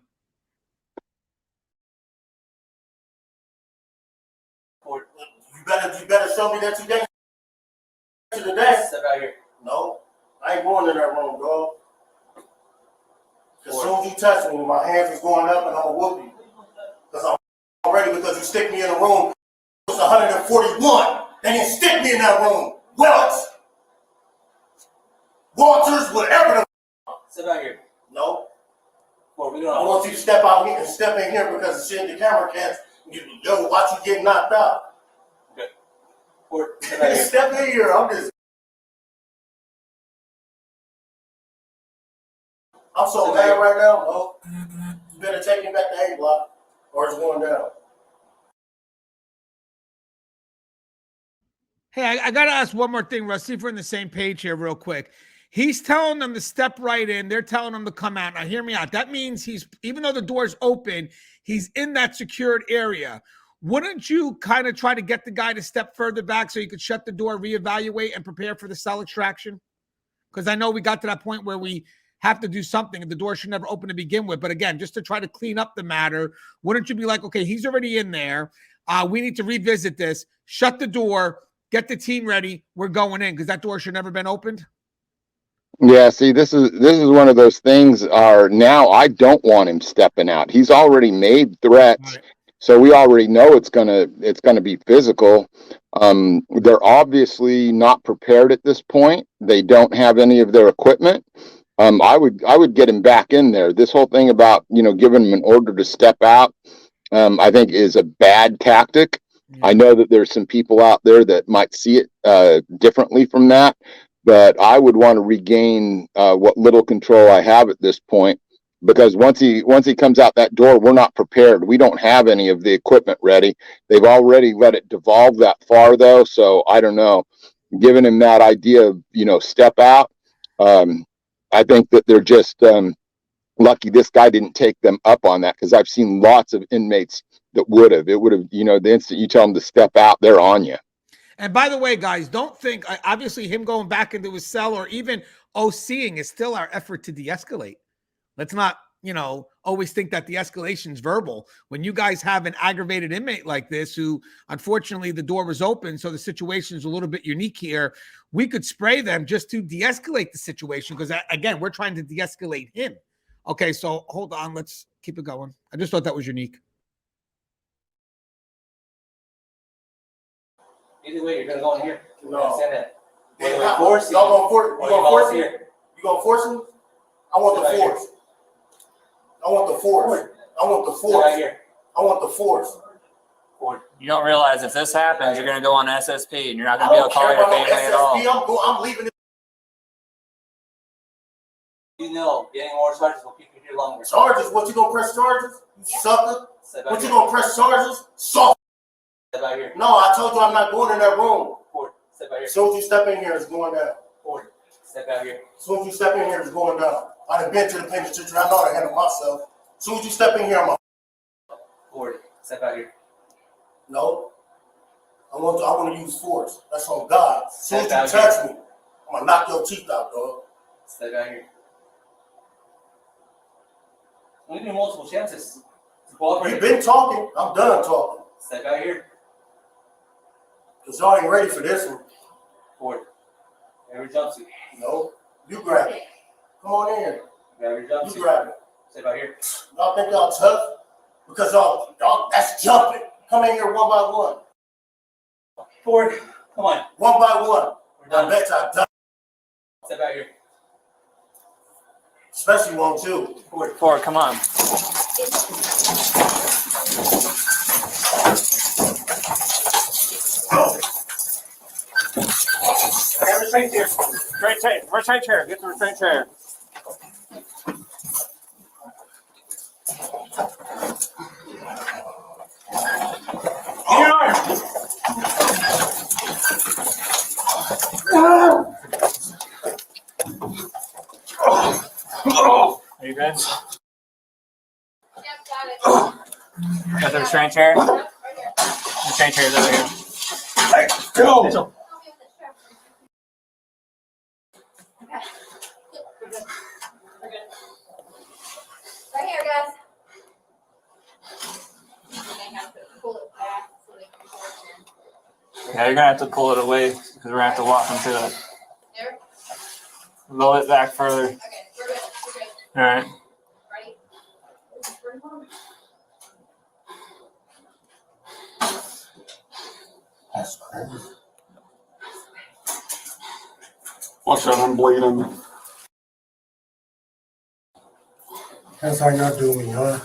You better show me that you didn't to the desk. Step out here. No, I ain't going in that room, dog. As soon as you touch me, my hands is going up and I'm gonna whoop you. Because I'm ready because you stick me in a room. It's 141. They didn't stick me in that room. Welch, Walters, whatever the. Step out here. No. Or we I want you to step out here and step in here because the shit the camera can't. Yo, watch you get knocked out. Okay. Or step out here. Step in here. I'm so mad right now. No. You better take me back to A block or it's going down. Hey, I got to ask one more thing, Russ. See if we're on the same page here real quick. He's telling them to step right in. They're telling him to come out. Now, hear me out. That means even though the door's open, he's in that secured area. Wouldn't you kind of try to get the guy to step further back so you could shut the door, reevaluate, and prepare for the cell extraction? Because I know we got to that point where we have to do something and the door should never open to begin with. But again, just to try to clean up the matter, wouldn't you be like, okay, he's already in there. We need to revisit this. Shut the door. Get the team ready. We're going in because that door should never been opened. Yeah, see, this is one of those things. Now I don't want him stepping out. He's already made threats, Right. So we already know it's gonna be physical. They're obviously not prepared at this point. They don't have any of their equipment. I would get him back in there. This whole thing about giving him an order to step out, I think is a bad tactic. I know that there's some people out there that might see it differently from that, but I would want to regain what little control I have at this point, because once he comes out that door, we're not prepared. We don't have any of the equipment ready. They've already let it devolve that far, though, so I don't know. Giving him that idea of step out, I think that they're just lucky this guy didn't take them up on that, because I've seen lots of inmates that would have. It would have, the instant you tell them to step out, they're on you. And by the way, guys, don't think, obviously him going back into his cell or even OCing is still our effort to de-escalate. Let's not, always think that the escalation is verbal. When you guys have an aggravated inmate like this, who unfortunately the door was open, so the situation is a little bit unique here, we could spray them just to de-escalate the situation, because again, we're trying to de-escalate him. Okay, so hold on, let's keep it going. I just thought that was unique. Either way, you're gonna go in here. No. Understand that. Y'all Whether we gonna force you force or me? volunteer. You gonna force me? I want the force. I want the force. I want the force. Right here. I want the force. You don't realize if this happens, you're going to go on SSP and you're not going to be able to call your family at all. I'm leaving it. Getting more charges will keep you here longer. Charges? What, you gonna press charges? You sucker. Step out What, you here. gonna press charges? Soft. Step out here. No, I told you I'm not going in that room. Forward. Step out here. As soon as you step in here, it's going down. Forward. Step out here. As soon as you step in here, it's going down. I done been to the penitentiary. I know how to handle myself. As soon as you step in here, I'm Forward. Step out here. No. I want to use force. That's on God. As soon as you Step out touch here. me, I'm gonna knock your teeth out, dog. Step out here. We give you multiple chances to cooperate. You've been talking. I'm done talking. Step out here. Because y'all ain't ready for this one. Forward. Every jumpsuit. No. You grab it. Come on in. Grab your jumpsuit. You grab it. Step out here. Y'all think y'all tough? Because y'all, that's jumping. Come in here one by one. Forward. Come on. One by one. We're done. I bet y'all done. Step out here. Especially one, too. Forward, come on. Have a seat here. Restraint chair. Get the restraint chair. Are you good? Got the restraint chair? The restraint chair is over here. Go. Right here, guys. They have to pull it back so they can pull it in. Yeah, you're gonna have to pull it away because we're gonna have to walk them to it. There. Roll it back further. Okay, we're good. We're good. All right. Ready? That's crazy. Watch out, I'm bleeding. That's how you're doing me, huh?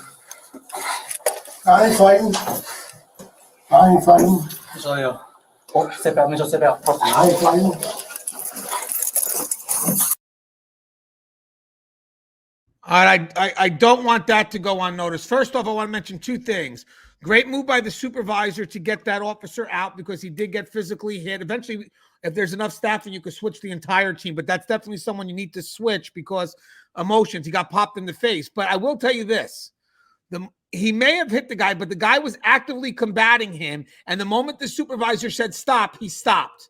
I ain't fighting. I ain't fighting. I ain't fighting. All right, I don't want that to go unnoticed. First off, I want to mention two things. Great move by the supervisor to get that officer out because he did get physically hit. Eventually, if there's enough staffing, you could switch the entire team, but that's definitely someone you need to switch because emotions. He got popped in the face. But I will tell you this. He may have hit the guy, but the guy was actively combating him, and the moment the supervisor said stop, he stopped.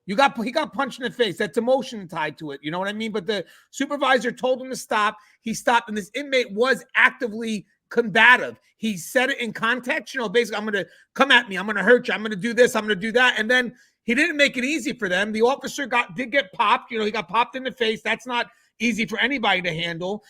He got punched in the face. That's emotion tied to it. You know what I mean? But the supervisor told him to stop. He stopped, and this inmate was actively combative. He said it in context, basically, I'm going to come at me. I'm going to hurt you. I'm going to do this. I'm going to do that. And then he didn't make it easy for them. The officer did get popped. He got popped in the face. That's not easy for anybody to handle.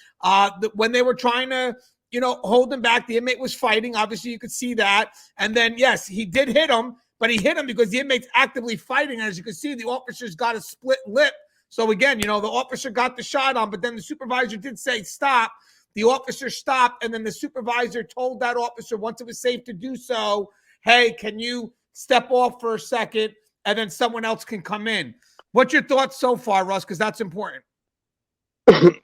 When they were trying to, hold him back, the inmate was fighting. Obviously, you could see that. And then, yes, he did hit him. But he hit him because the inmate's actively fighting. And as you can see, the officer's got a split lip. So again, the officer got the shot on, but then the supervisor did say stop. The officer stopped, and then the supervisor told that officer once it was safe to do so, hey, can you step off for a second, and then someone else can come in. What's your thoughts so far, Russ? Because that's important.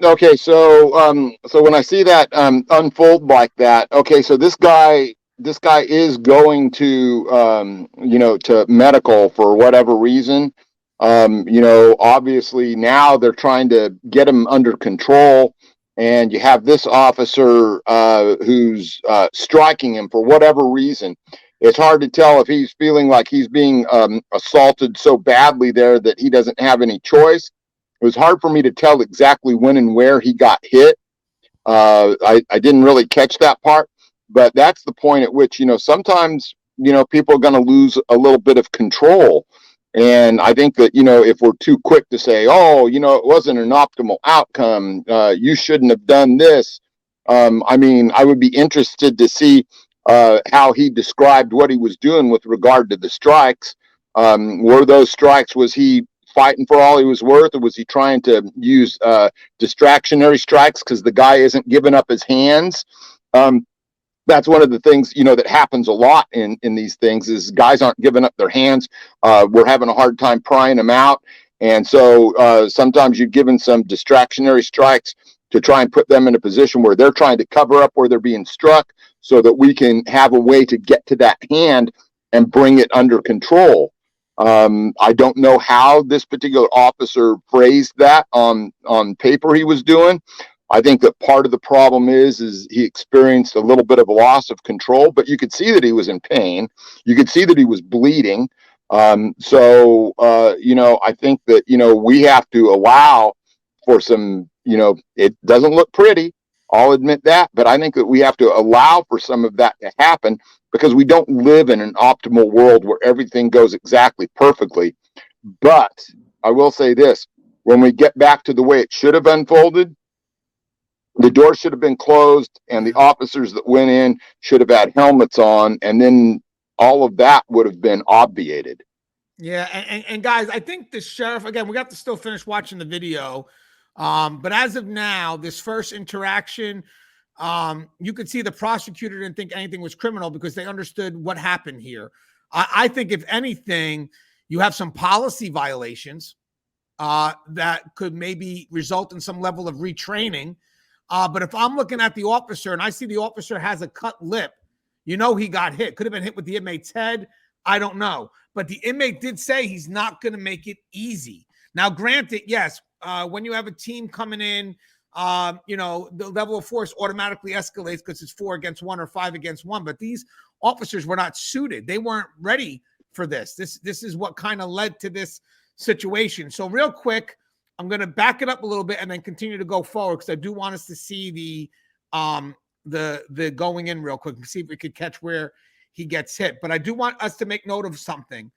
Okay, so when I see that unfold like that, okay, so this guy is going to to medical for whatever reason. Obviously now they're trying to get him under control, and you have this officer who's striking him for whatever reason. It's hard to tell if he's feeling like he's being assaulted so badly there that he doesn't have any choice. It was hard for me to tell exactly when and where he got hit. I didn't really catch that part, but that's the point at which, sometimes, people are going to lose a little bit of control. And I think that, if we're too quick to say, oh, it wasn't an optimal outcome, you shouldn't have done this. I would be interested to see how he described what he was doing with regard to the strikes. Were those strikes, was he fighting for all he was worth, or was he trying to use distractionary strikes because the guy isn't giving up his hands? That's one of the things, that happens a lot in these things is guys aren't giving up their hands. We're having a hard time prying them out. And so sometimes you're given some distractionary strikes to try and put them in a position where they're trying to cover up where they're being struck so that we can have a way to get to that hand and bring it under control. I don't know how this particular officer phrased that on paper he was doing. I think that part of the problem is he experienced a little bit of a loss of control, but you could see that he was in pain. You could see that he was bleeding. I think that, we have to allow for some, it doesn't look pretty. I'll admit that, but I think that we have to allow for some of that to happen because we don't live in an optimal world where everything goes exactly perfectly. But I will say this, when we get back to the way it should have unfolded, the door should have been closed and the officers that went in should have had helmets on, and then all of that would have been obviated. Yeah, and guys, I think the sheriff, again, we got to still finish watching the video. But as of now, this first interaction, you could see the prosecutor didn't think anything was criminal because they understood what happened here. I think if anything, you have some policy violations that could maybe result in some level of retraining. But if I'm looking at the officer and I see the officer has a cut lip, you know he got hit. Could have been hit with the inmate's head. I don't know. But the inmate did say he's not going to make it easy. Now, granted, yes, when you have a team coming in, you know, the level of force automatically escalates because it's 4 against 1 or 5 against 1. But these officers were not suited. They weren't ready for this. This is what kind of led to this situation. So real quick, I'm going to back it up a little bit and then continue to go forward because I do want us to see the going in real quick and see if we could catch where he gets hit. But I do want us to make note of something.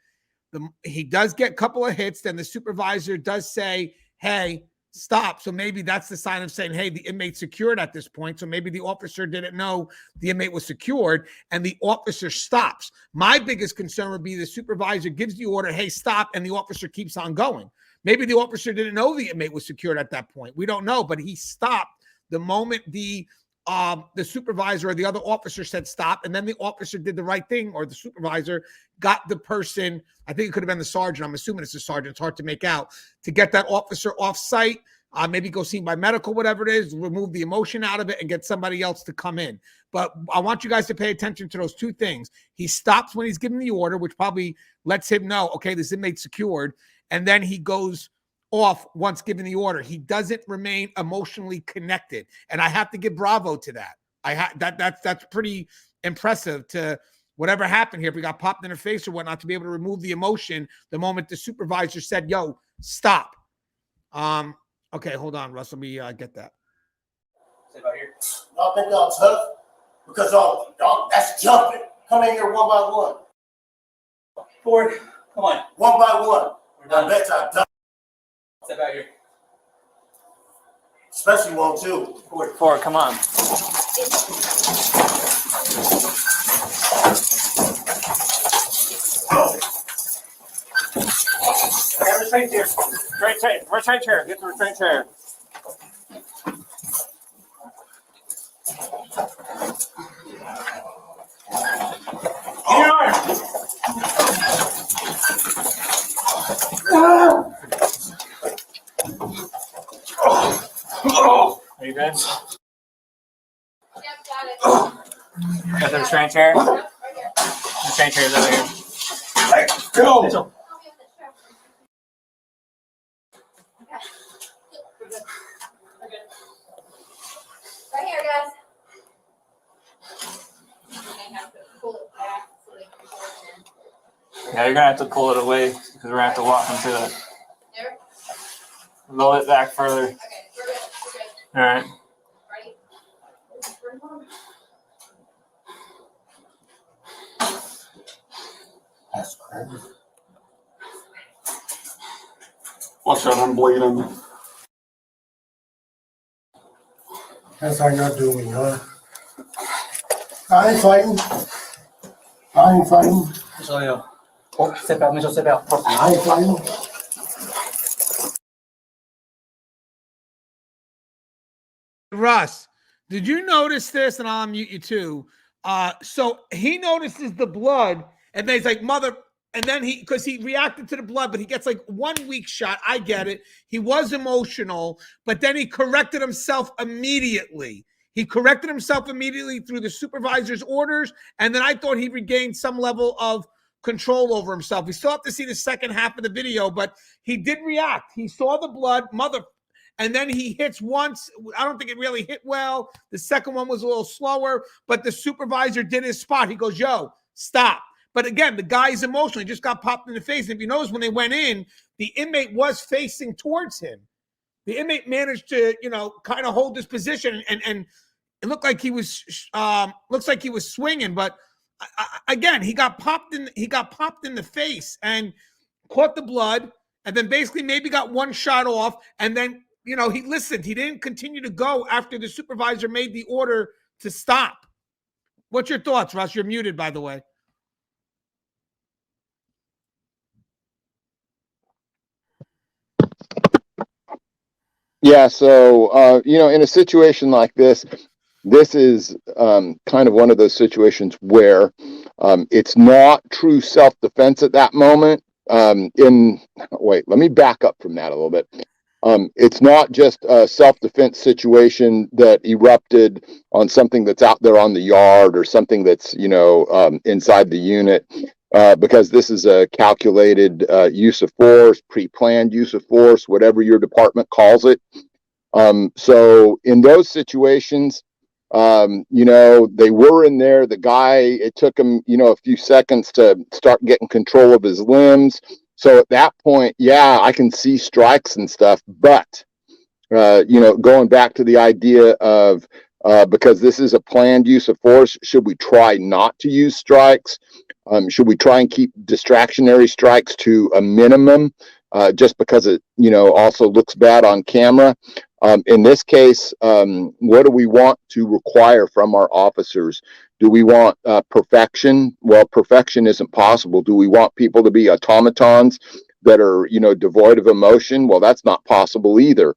He does get a couple of hits. Then the supervisor does say, hey, stop. So maybe that's the sign of saying, hey, the inmate's secured at this point. So maybe the officer didn't know the inmate was secured and the officer stops. My biggest concern would be the supervisor gives the order, hey, stop, and the officer keeps on going. Maybe the officer didn't know the inmate was secured at that point. We don't know, but he stopped the moment the supervisor or the other officer said stop, and then the officer did the right thing, or the supervisor got the person, I think it could have been the sergeant, I'm assuming it's the sergeant, it's hard to make out, to get that officer off site, maybe go see him by medical, whatever it is, remove the emotion out of it and get somebody else to come in. But I want you guys to pay attention to those two things. He stops when he's giving the order, which probably lets him know, okay, this inmate's secured, and then he goes off once given the order. He doesn't remain emotionally connected, and I have to give bravo to that. That's pretty impressive. To whatever happened here, if we got popped in the face or whatnot, to be able to remove the emotion the moment the supervisor said, "Yo, stop." Okay, hold on, Russ. Let me get that. Sit right here. Y'all think y'all tough? Because y'all that's jumping. Come in here one by one. Forward. Come on. One by one. We're done. I bet y'all done. Sit right here. Especially one too. Forward, come on. Restraint chair. Restraint chair. Get the restraint chair. Get your arm. Are you good? Yep, got it. Got the restraint chair? Yep, right here. Restraint chair is over here. Go. Help me with this chair. Okay. We're good. We're good. Right here, guys. You may have to pull it back so they can pull it in. Yeah, you're gonna have to pull it away because we're gonna have to walk them to it. There. Roll it back further. Okay, we're good. We're good. All right. Ready? That's crazy. Watch out, I'm bleeding. That's how you're doing, huh? I ain't fighting. I ain't fighting. Show you. Oh, step out, Mitchell, step out. I ain't fighting. Russ, did you notice this? And I'll unmute you too. So he notices the blood, and then he's like, mother. And then because he reacted to the blood, but he gets like 1 weak shot. I get it. He was emotional, but then he corrected himself immediately. He corrected himself immediately through the supervisor's orders. And then I thought he regained some level of control over himself. We still have to see the second half of the video, but he did react. He saw the blood, and then he hits once. I don't think it really hit well. The second one was a little slower, but the supervisor did his spot. He goes, yo, stop. But again, the guy's emotional. He just got popped in the face. And if you notice, when they went in, the inmate was facing towards him. The inmate managed to, kind of hold his position, and it looked like he was, swinging. But again, he got popped in the face and caught the blood, and then basically maybe got one shot off, and then he listened. He didn't continue to go after the supervisor made the order to stop. What's your thoughts, Russ? You're muted, by the way. Yeah, so in a situation like this is kind of one of those situations where it's not true self-defense at that moment. Let me back up from that a little bit. It's not just a self-defense situation that erupted on something that's out there on the yard or something that's, inside the unit, because this is a calculated use of force, pre-planned use of force, whatever your department calls it. So in those situations, they were in there. The guy, it took him, a few seconds to start getting control of his limbs. So at that point, yeah, I can see strikes and stuff. But, going back to the idea of, because this is a planned use of force, should we try not to use strikes? Should we try and keep distractionary strikes to a minimum, just because it, also looks bad on camera? In this case, what do we want to require from our officers? Do we want perfection? Well, perfection isn't possible. Do we want people to be automatons that are, devoid of emotion? Well, that's not possible either.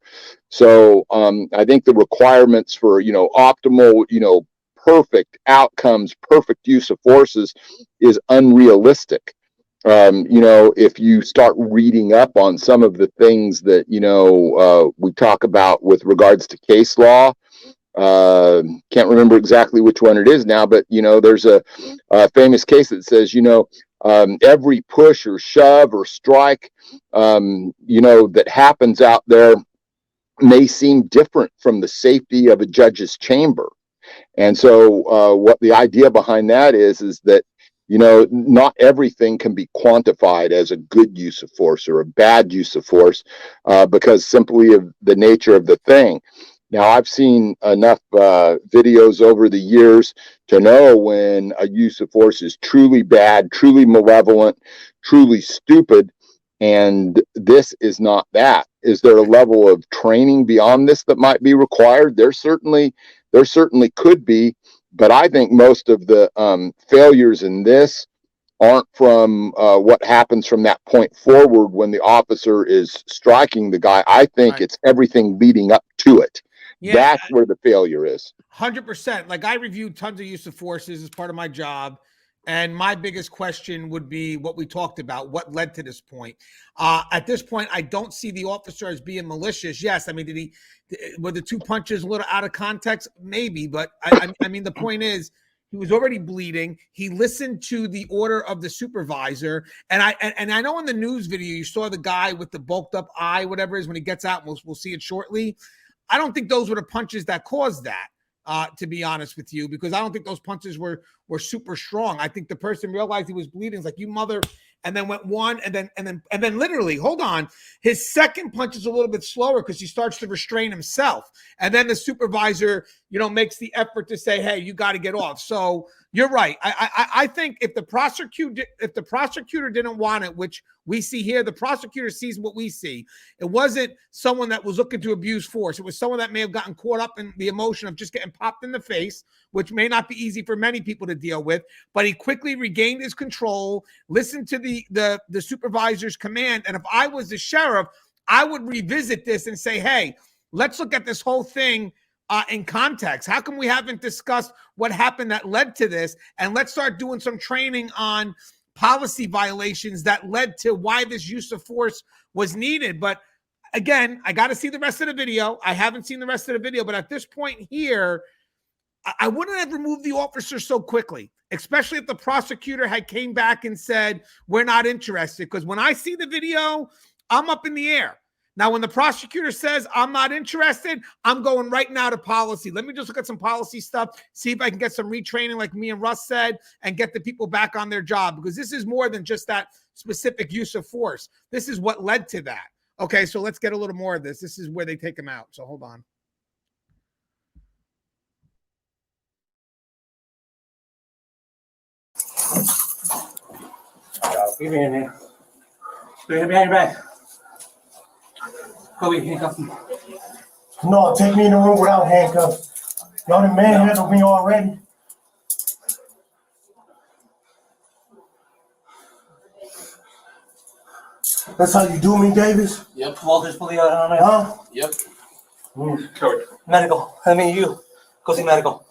So I think the requirements for, optimal, perfect outcomes, perfect use of forces is unrealistic. If you start reading up on some of the things that, we talk about with regards to case law, can't remember exactly which one it is now, but, there's a famous case that says, every push or shove or strike, that happens out there may seem different from the safety of a judge's chamber. And so what the idea behind that is that, not everything can be quantified as a good use of force or a bad use of force, because simply of the nature of the thing. Now, I've seen enough videos over the years to know when a use of force is truly bad, truly malevolent, truly stupid, and this is not that. Is there a level of training beyond this that might be required? There certainly could be, but I think most of the failures in this aren't from what happens from that point forward when the officer is striking the guy. I think it's everything leading up to it. Yeah. That's where the failure is. 100%. Like, I reviewed tons of use of forces as part of my job. And my biggest question would be what we talked about, what led to this point. At this point, I don't see the officer as being malicious. Yes, I mean, were the two punches a little out of context? Maybe, but I mean, the point is, he was already bleeding. He listened to the order of the supervisor. And I know in the news video, you saw the guy with the bulked up eye, whatever it is, when he gets out, we'll see it shortly. I don't think those were the punches that caused that. To be honest with you, because I don't think those punches were super strong. I think the person realized he was bleeding. It's like, you mother, and then went one, and then literally, hold on. His second punch is a little bit slower because he starts to restrain himself. And then the supervisor, makes the effort to say, hey, you got to get off. So you're right. I think if the prosecutor didn't want it, which we see here, the prosecutor sees what we see. It wasn't someone that was looking to abuse force. It was someone that may have gotten caught up in the emotion of just getting popped in the face, which may not be easy for many people to deal with. But he quickly regained his control, listened to the supervisor's command. And if I was the sheriff, I would revisit this and say, hey, let's look at this whole thing in context. How come we haven't discussed what happened that led to this? And let's start doing some training on policy violations that led to why this use of force was needed. But again, I got to see the rest of the video. I haven't seen the rest of the video, but at this point here, I wouldn't have removed the officer so quickly, especially if the prosecutor had came back and said, we're not interested. Because when I see the video, I'm up in the air. Now, when the prosecutor says I'm not interested, I'm going right now to policy. Let me just look at some policy stuff, see if I can get some retraining like me and Russ said, and get the people back on their job, because this is more than just that specific use of force. This is what led to that. Okay, so let's get a little more of this. This is where they take him out. So hold on. Give me in here. Do you have behind your back? Kobe, handcuff him. No, take me in the room without handcuffs. Y'all done manhandled me already. That's how you do me, Davis? Yep, Walter's fully out on it. Huh? Yep. Medical. You. Go see medical.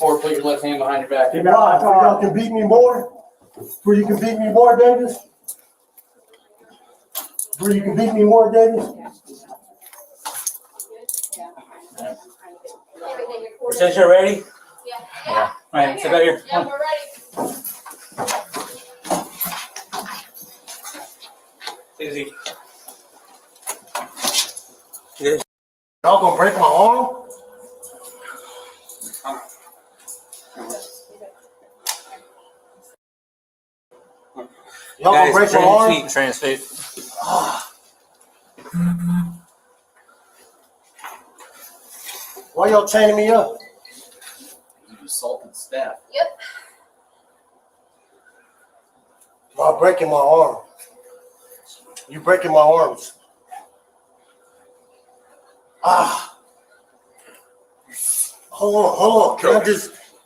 Or put your left hand behind your back. Y'all can beat me more? Where you can beat me more, Davis? Where you can beat me more, Daddy? Since you're ready? Yeah. All right, sit back here. Yeah, we're ready. Take it easy. Yes. Y'all gonna break my arm? Y'all gonna break my arm? Train his feet. Why y'all chaining me up? You assaulted staff. Yep. Y'all breaking my arm. You breaking my arms. Ah. Hold on.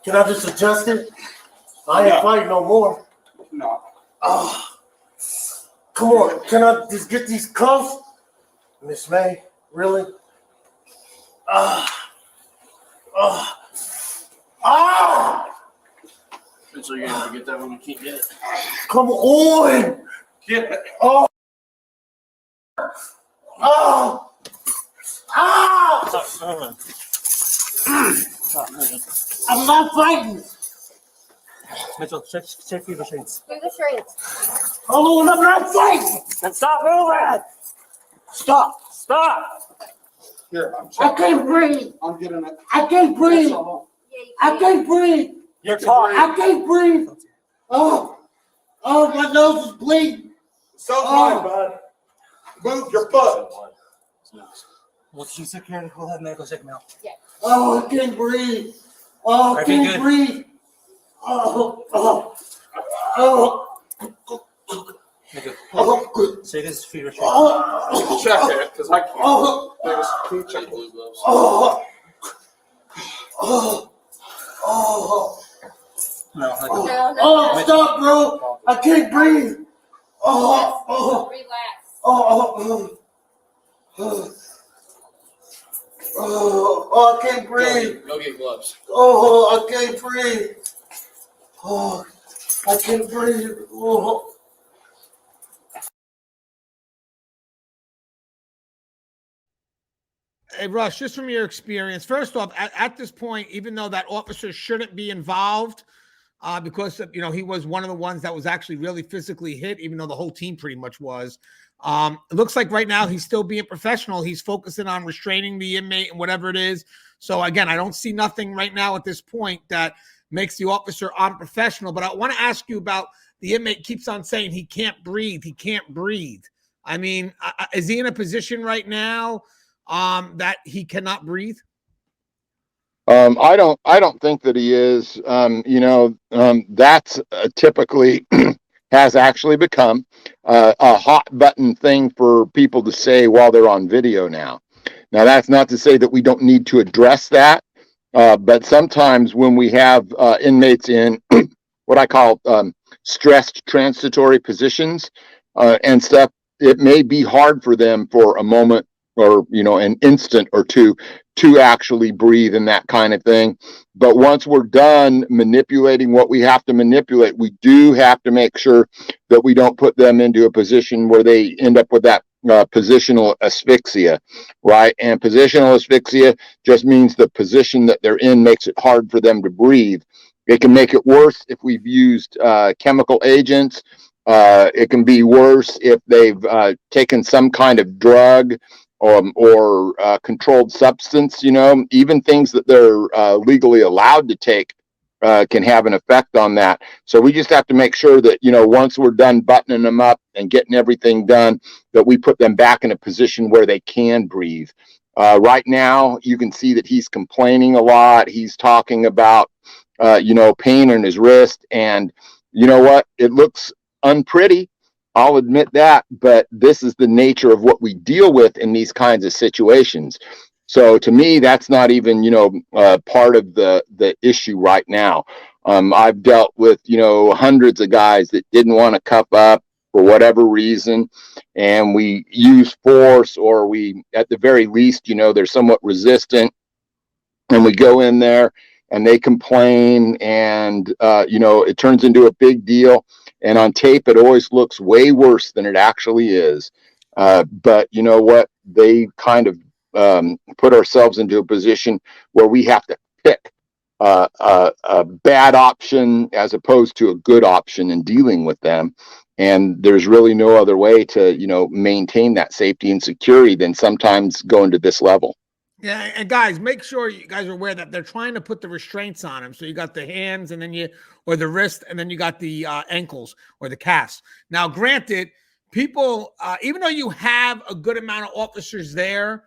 Can I just adjust it? I ain't fighting no more. No. Ah. Come on, can I just get these cuffs? Miss May, really? Ah. So you're gonna get that when you can't get it. Come on! Get it. Oh! Oh! I'm not fighting! Mitchell, check fever restraints. Do the strings. Hold on, I'm not fighting! Then stop moving! Stop! Here, I'm I can't breathe! I'm getting it. I can't breathe! Yeah, you I can't breathe! You're caught. I can't breathe! Oh, my nose is bleeding! So mine, bud. Move your foot. Well, she's sick here. We'll have medical check him out. Oh, I can't breathe! Oh, I Are you can't good? breathe! Oh. Take his fever restraints. Oh. Check it, because I can't. Oh. Can you check blue gloves? No, I don't. No. Oh, stop, bro! I can't breathe! Oh, Relax. I can't breathe! Go get gloves. Oh, I can't breathe! Oh, I can't breathe! Oh. Hey, Russ, just from your experience, first off, at this point, even though that officer shouldn't be involved, because he was one of the ones that was actually really physically hit, even though the whole team pretty much was. It looks like right now he's still being professional. He's focusing on restraining the inmate and whatever it is. So again, I don't see nothing right now at this point that makes the officer unprofessional. But I want to ask you about the inmate keeps on saying he can't breathe. He can't breathe. I mean, is he in a position right now that he cannot breathe? I don't think that he is. That's typically has actually become a hot button thing for people to say while they're on video now. Now, that's not to say that we don't need to address that, but sometimes when we have inmates in what I call stressed transitory positions and stuff, it may be hard for them for a moment or an instant or two to actually breathe and that kind of thing. But once we're done manipulating what we have to manipulate, we do have to make sure that we don't put them into a position where they end up with that positional asphyxia, right? And positional asphyxia just means the position that they're in makes it hard for them to breathe. It can make it worse if we've used chemical agents. It can be worse if they've taken some kind of drug or controlled substance. Even things that they're legally allowed to take can have an effect on that. So we just have to make sure that, once we're done buttoning them up and getting everything done, that we put them back in a position where they can breathe. Right now, you can see that he's complaining a lot. He's talking about, pain in his wrist. And you know what? It looks unpretty. I'll admit that, but this is the nature of what we deal with in these kinds of situations. So to me, that's not even, part of the issue right now. I've dealt with, hundreds of guys that didn't want to cuff up for whatever reason, and we use force, or we, at the very least, they're somewhat resistant, and we go in there and they complain, and, it turns into a big deal. And on tape, it always looks way worse than it actually is. But you know what? They kind of put ourselves into a position where we have to pick a bad option as opposed to a good option in dealing with them. And there's really no other way to, you know, maintain that safety and security than sometimes going to this level. Yeah, and guys, make sure you guys are aware that they're trying to put the restraints on him. So you got the hands, and then or the wrist, and then you got the ankles or the calves. Now, granted, people, even though you have a good amount of officers there,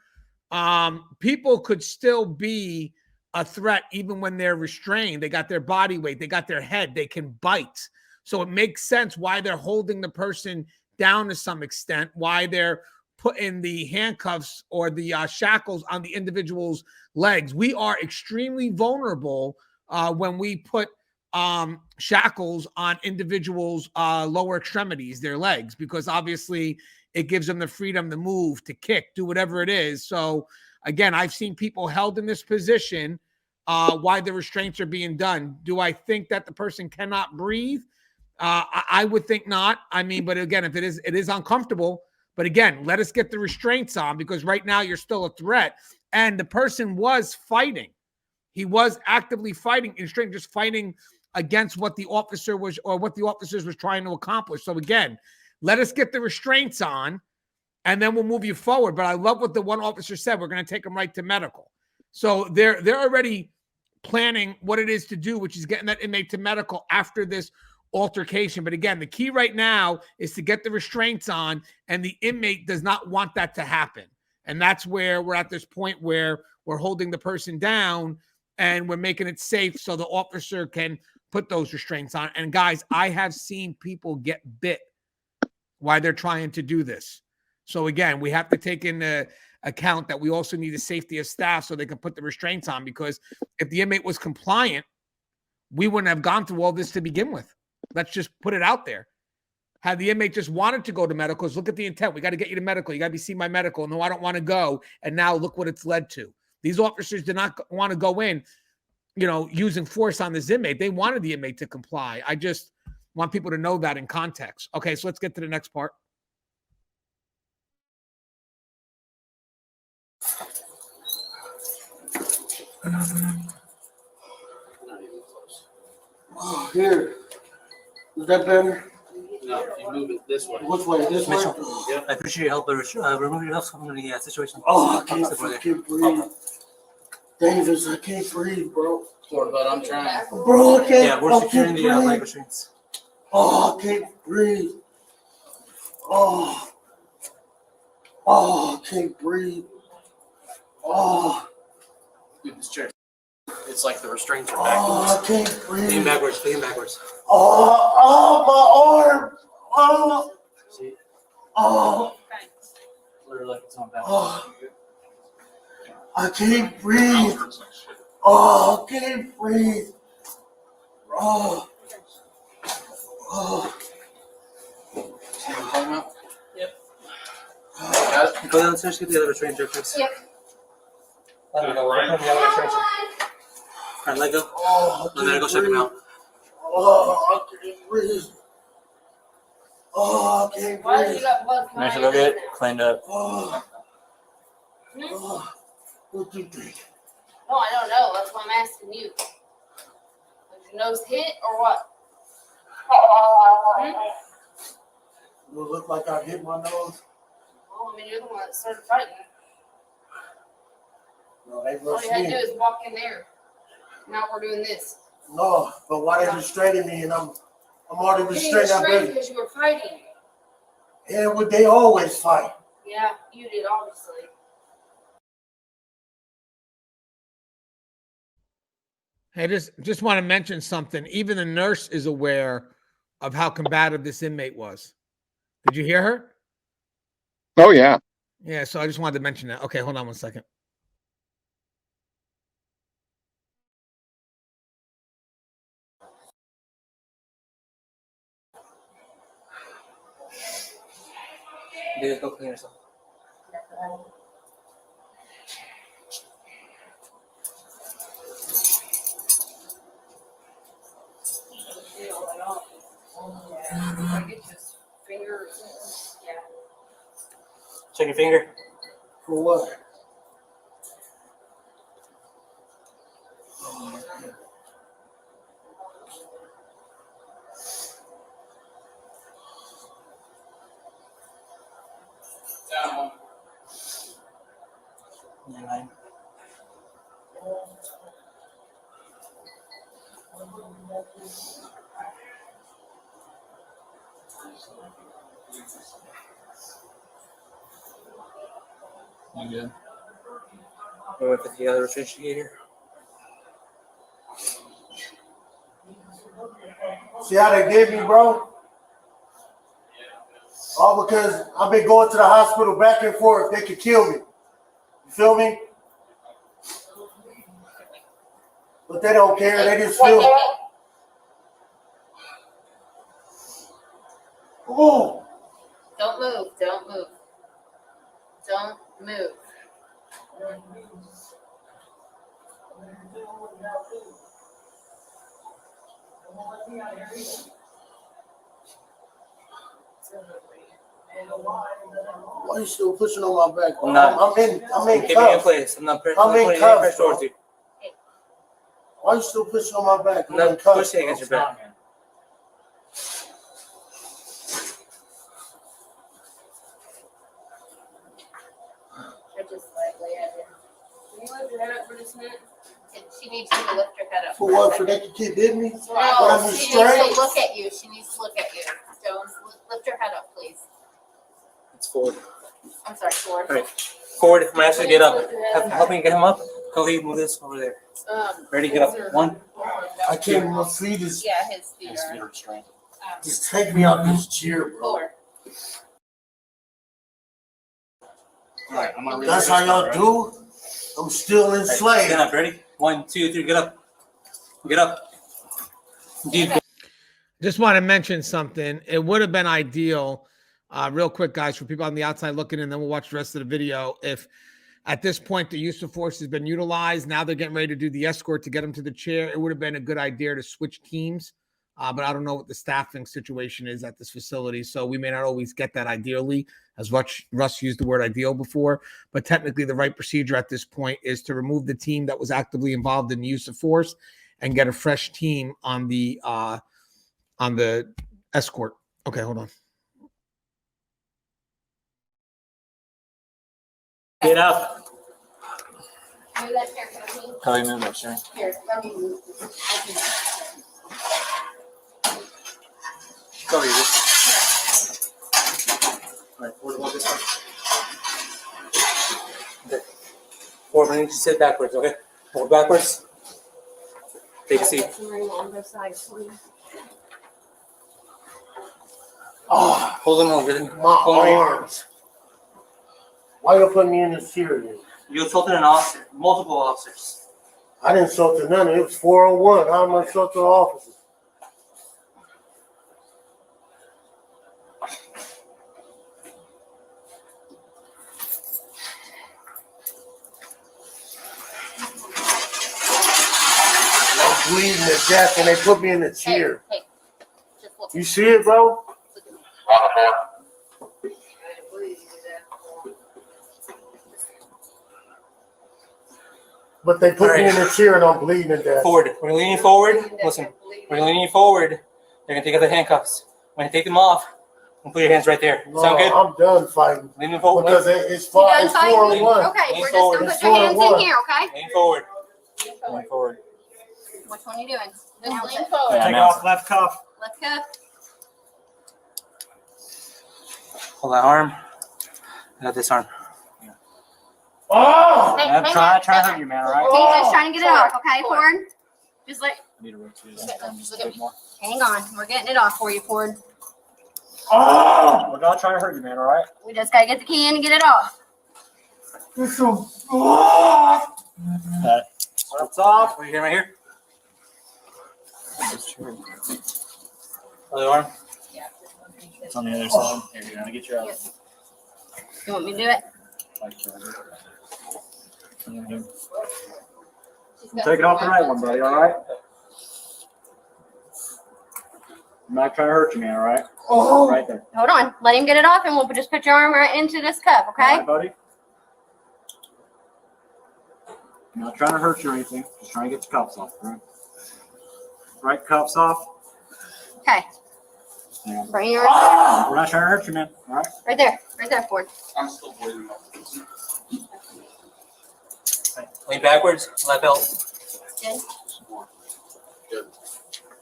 people could still be a threat even when they're restrained. They got their body weight, they got their head, they can bite. So it makes sense why they're holding the person down to some extent, why they're putting the handcuffs or the shackles on the individual's legs. We are extremely vulnerable when we put shackles on individuals' lower extremities, their legs, because obviously it gives them the freedom to move, to kick, do whatever it is. So again, I've seen people held in this position while the restraints are being done. Do I think that the person cannot breathe? I would think not. I mean, but again, if it is uncomfortable. But again, let us get the restraints on, because right now you're still a threat. And the person was fighting. He was actively fighting, just fighting against what the officer was, or what the officers was trying to accomplish. So again, let us get the restraints on, and then we'll move you forward. But I love what the one officer said. We're going to take him right to medical. So they're already planning what it is to do, which is getting that inmate to medical after this altercation. But again, the key right now is to get the restraints on, and the inmate does not want that to happen. And that's where we're at this point where we're holding the person down and we're making it safe so the officer can put those restraints on. And guys, I have seen people get bit while they're trying to do this. So again, we have to take into account that we also need the safety of staff so they can put the restraints on, because if the inmate was compliant, we wouldn't have gone through all this to begin with. Let's just put it out there. Had the inmate just wanted to go to medicals, look at the intent. We got to get you to medical. You got to be seen by medical. No, I don't want to go. And now look what it's led to. These officers did not want to go in, using force on this inmate. They wanted the inmate to comply. I just want people to know that in context. Okay, so let's get to the next part. Oh, here. Is that better? No, you move it this way. Which way? This way? Yeah. I appreciate your help, but remove yourself from the situation. Oh, I can't breathe. Davis, I can't breathe, bro. Sorry, but I'm trying. Bro, I can't. Yeah, we're securing the leg restraints. Oh, I can't breathe. Oh, I can't breathe. Oh. Dude, this chair. It's like the restraints are Oh, backwards. I can't breathe. Lean backwards. Lean backwards. Oh, my arm. Oh. See? Oh. Literally like it's on backwards. Oh. I can't breathe. Oh, I can't breathe. Oh. Oh. See what I'm talking about? Yep. Oh. Go downstairs, get the other restraint, please. Yep. Let me go. We're putting the other restraint. All right, let go. Oh, I'm gonna go check him out. Oh, I can't breathe. Oh, I can't Why did you breathe. got blood coming Nice out to of go your get cleaned up. Oh. Oh. What do you think? No, I don't know. That's why I'm asking you. Was your nose hit or what? Will it look like I hit my nose? Well, I mean, you're the one that started fighting. No, they All rushed you had to do me. is walk in there. Now we're doing this. No, but why they restraining me and I'm already Getting restrained. I've restrained been. because you were fighting. And would they always fight? Yeah, you did, obviously. Hey, just want to mention something. Even the nurse is aware of how combative this inmate was. Did you hear her? Oh, yeah. Yeah, so I just wanted to mention that. Okay, hold on one second. Dude, go clean yourself. Get his fingers. Yeah. Check your finger. For what? Yeah, you good? We went with the other restraining. See how they did me, bro? All because I've been going to the hospital back and forth. They could kill me. You feel me? But they don't care. They just feel. Oh. Don't move. Don't move. Don't move. Why are you still pushing on my back? I'm not. I'm in Keep me in cuffs. place. I'm not I'm in putting cuffs, any pressure towards you. Why are you still pushing on my back? I'm not pushing against your back. I just slightly at it. Can you lift your head up for just a minute? She needs you to lift her head up. For what? For they can keep hitting me? No, I'm she straight. needs to look at you. She needs to look at you. Jones, lift her head up, please. It's forward. I'm sorry, Ford. All right. Forward. I'm asking you to get up. Help me get him up. Go ahead, move this over there. Ready? Get up. One. I can't. My feet is. Yeah, his feet are restrained. Just take me out this chair, bro. Forward. All right. I'm gonna. That's how y'all do? I'm still enslaved. Stand up. Ready? 1, 2, 3. Get up. Get up. Deep. Just want to mention something. It would have been ideal, real quick, guys, for people on the outside looking in, then we'll watch the rest of the video. If at this point the use of force has been utilized, now they're getting ready to do the escort to get them to the chair, it would have been a good idea to switch teams. But I don't know what the staffing situation is at this facility, so we may not always get that ideally, as Russ used the word ideal before. But technically, the right procedure at this point is to remove the team that was actively involved in the use of force and get a fresh team on the escort. Okay, hold on. Get up. Move that chair for me. How do you move that, Sharon? Here, let me move this. Go ahead. All right. Forward. Walk this way. Okay. Forward. I need you to sit backwards. Okay. Forward backwards. Take a seat. On both sides, please. Oh, Hold them over. my arms. Why you put me in this chair then? You assaulted an officer. Multiple officers. I didn't assault to none. It was 401. How am I assault to the officers? I'm bleeding to death when they put me in the chair. Hey, just look. You see it, bro? But they put me in the chair and I'm bleeding to death. Forward. When you're leaning forward, listen. When you're leaning forward, they're gonna take out the handcuffs. When you take them off, and put your hands right there. No, Sound good? I'm done fighting. Leaning forward. Because it's You far. done It's fighting? 401. Okay, Lean we're just forward. gonna It's put your hands in 401. here, okay? Lean forward. Lean forward. Which one are you doing? Just lean forward. Yeah. Take off left cuff. Let's go. Hold that arm. I got this arm. Oh! Hey, Yeah, hang try on, to hang hurt on. you, man, all right? He's just trying to get it off, okay, Ford? Just like, I need to rotate Look at it. me, look at me. Hang on, we're getting it off for you, Ford. Oh! We're not trying to hurt you, man, all right? We just gotta get the key in and get it off. It's so. Oh! That's off. What are you hearing right here? Other arm. It's on the other side. Here, you're gonna get your out. You want me to do it? Take it off the right one, buddy, all right? I'm not trying to hurt you, man, all right? Oh. Right there. Hold on. Let him get it off, and we'll just put your arm right into this cup, All okay? right, buddy? I'm not trying to hurt you or anything. Just trying to get the cuffs off, all right? Right, cuffs off. Okay. Yeah. Bring your We're not trying to hurt you, man, all right? right there, Ford. I'm still bleeding. Lean backwards. Left belt. Good. Good.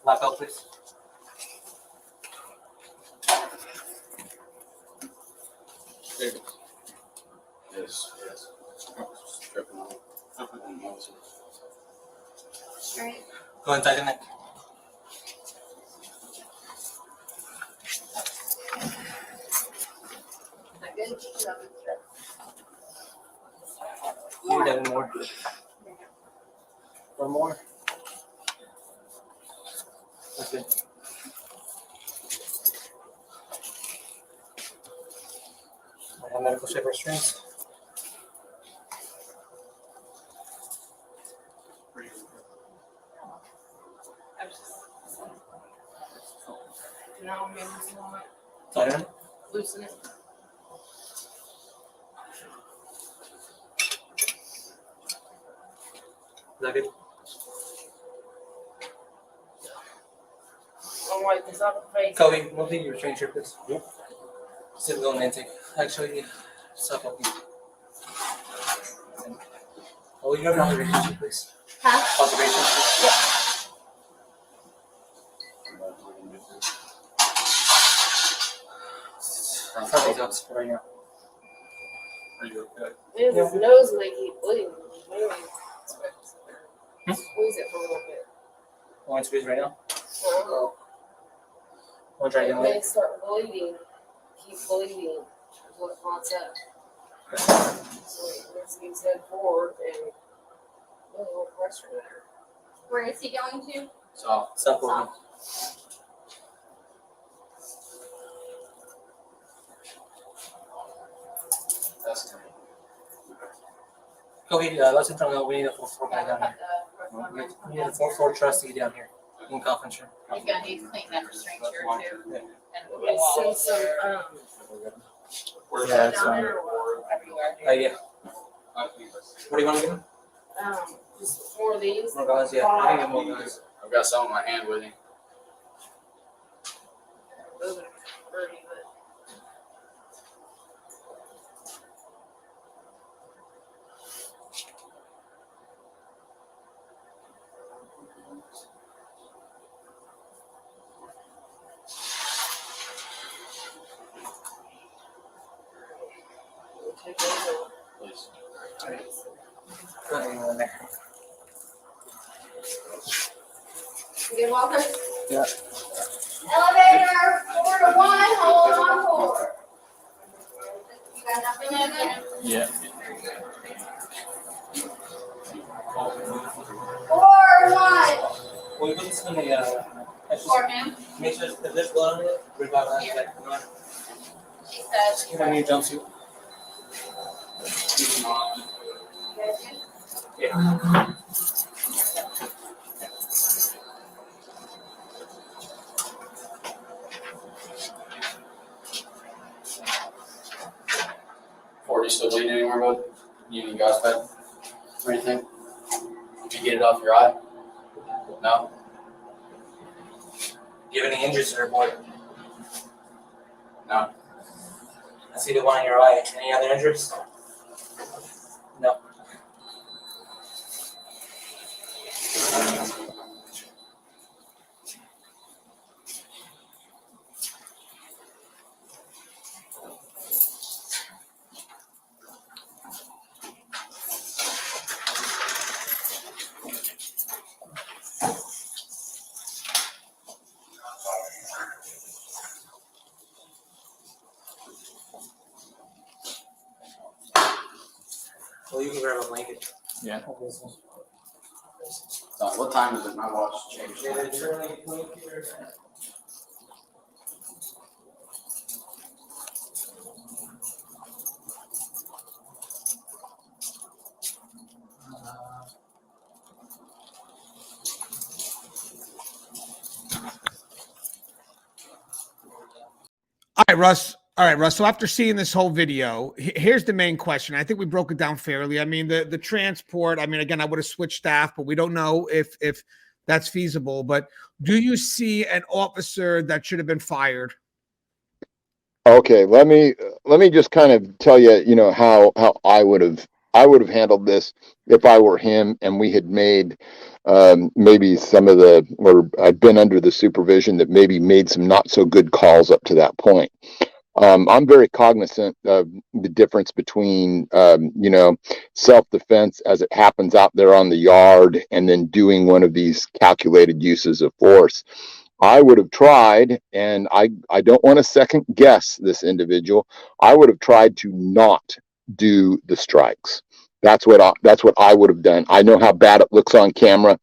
Left belt, please. There it is. Yes, yes. Straight. Go inside the neck. Good. Maybe that one more. One more. That's good. I have medical safe restraints. No, maybe it's not. Sorry. Loosen it. Is that good? I'll wipe this off the face. Kobe, one thing you restrain your please. Yep. Still going intake. Actually, stop up. Oh, you have an observation, please. Huh? Observation, please. Yeah. Try these out right now. Are you okay? His nose may keep bleeding. Squeeze it for a little bit. Want to squeeze right now? Uh-huh. Want to try It again may later? start bleeding. Keep bleeding until it pops up. So it lifts his head forward and a little pressure there. Where is he going to? So, stop moving. That's good. Go ahead, let's in front of we need a full floor guy down here. We need a full floor trustee down here in conference room. He's gonna need to clean that restraint chair too. Yeah. And send some, Yeah, that's down fine. there or everywhere. Yeah. What do you want to do? Just more of these. More guys, yeah. I can get more guys. I've got some in my hand with him. Those are dirty, but. Take those out. Please. Go ahead, anyone there. You get Walker? Yeah. Elevator 4 to 1, hold on 4. You got nothing in there? Yeah. 4 1. Will you put this in the, For him. make sure if there's blood on it, revive that. Like, you know, She says. give me a jumpsuit. Yeah. 40 still bleeding anywhere, bud? You need gas pad or anything? Did you get it off your eye? No? Do you have any injuries to report? No. I see the one in your eye. Any other injuries? No. Well, you can grab a blanket. Yeah. What time is it? My watch changed. right, Russ. All right, Russ. So after seeing this whole video, here's the main question. I think we broke it down fairly. I mean, the transport. I mean, again, I would have switched staff, but we don't know if that's feasible. But do you see an officer that should have been fired? Okay, let me just kind of tell you, you know, how I would have handled this if I were him and we had made maybe some of the, or I'd been under the supervision that maybe made some not so good calls up to that point. I'm very cognizant of the difference between, you know, self-defense as it happens out there on the yard and then doing one of these calculated uses of force. I would have tried, and I don't want to second guess this individual. I would have tried to not do the strikes. That's what I would have done. I know how bad it looks on camera.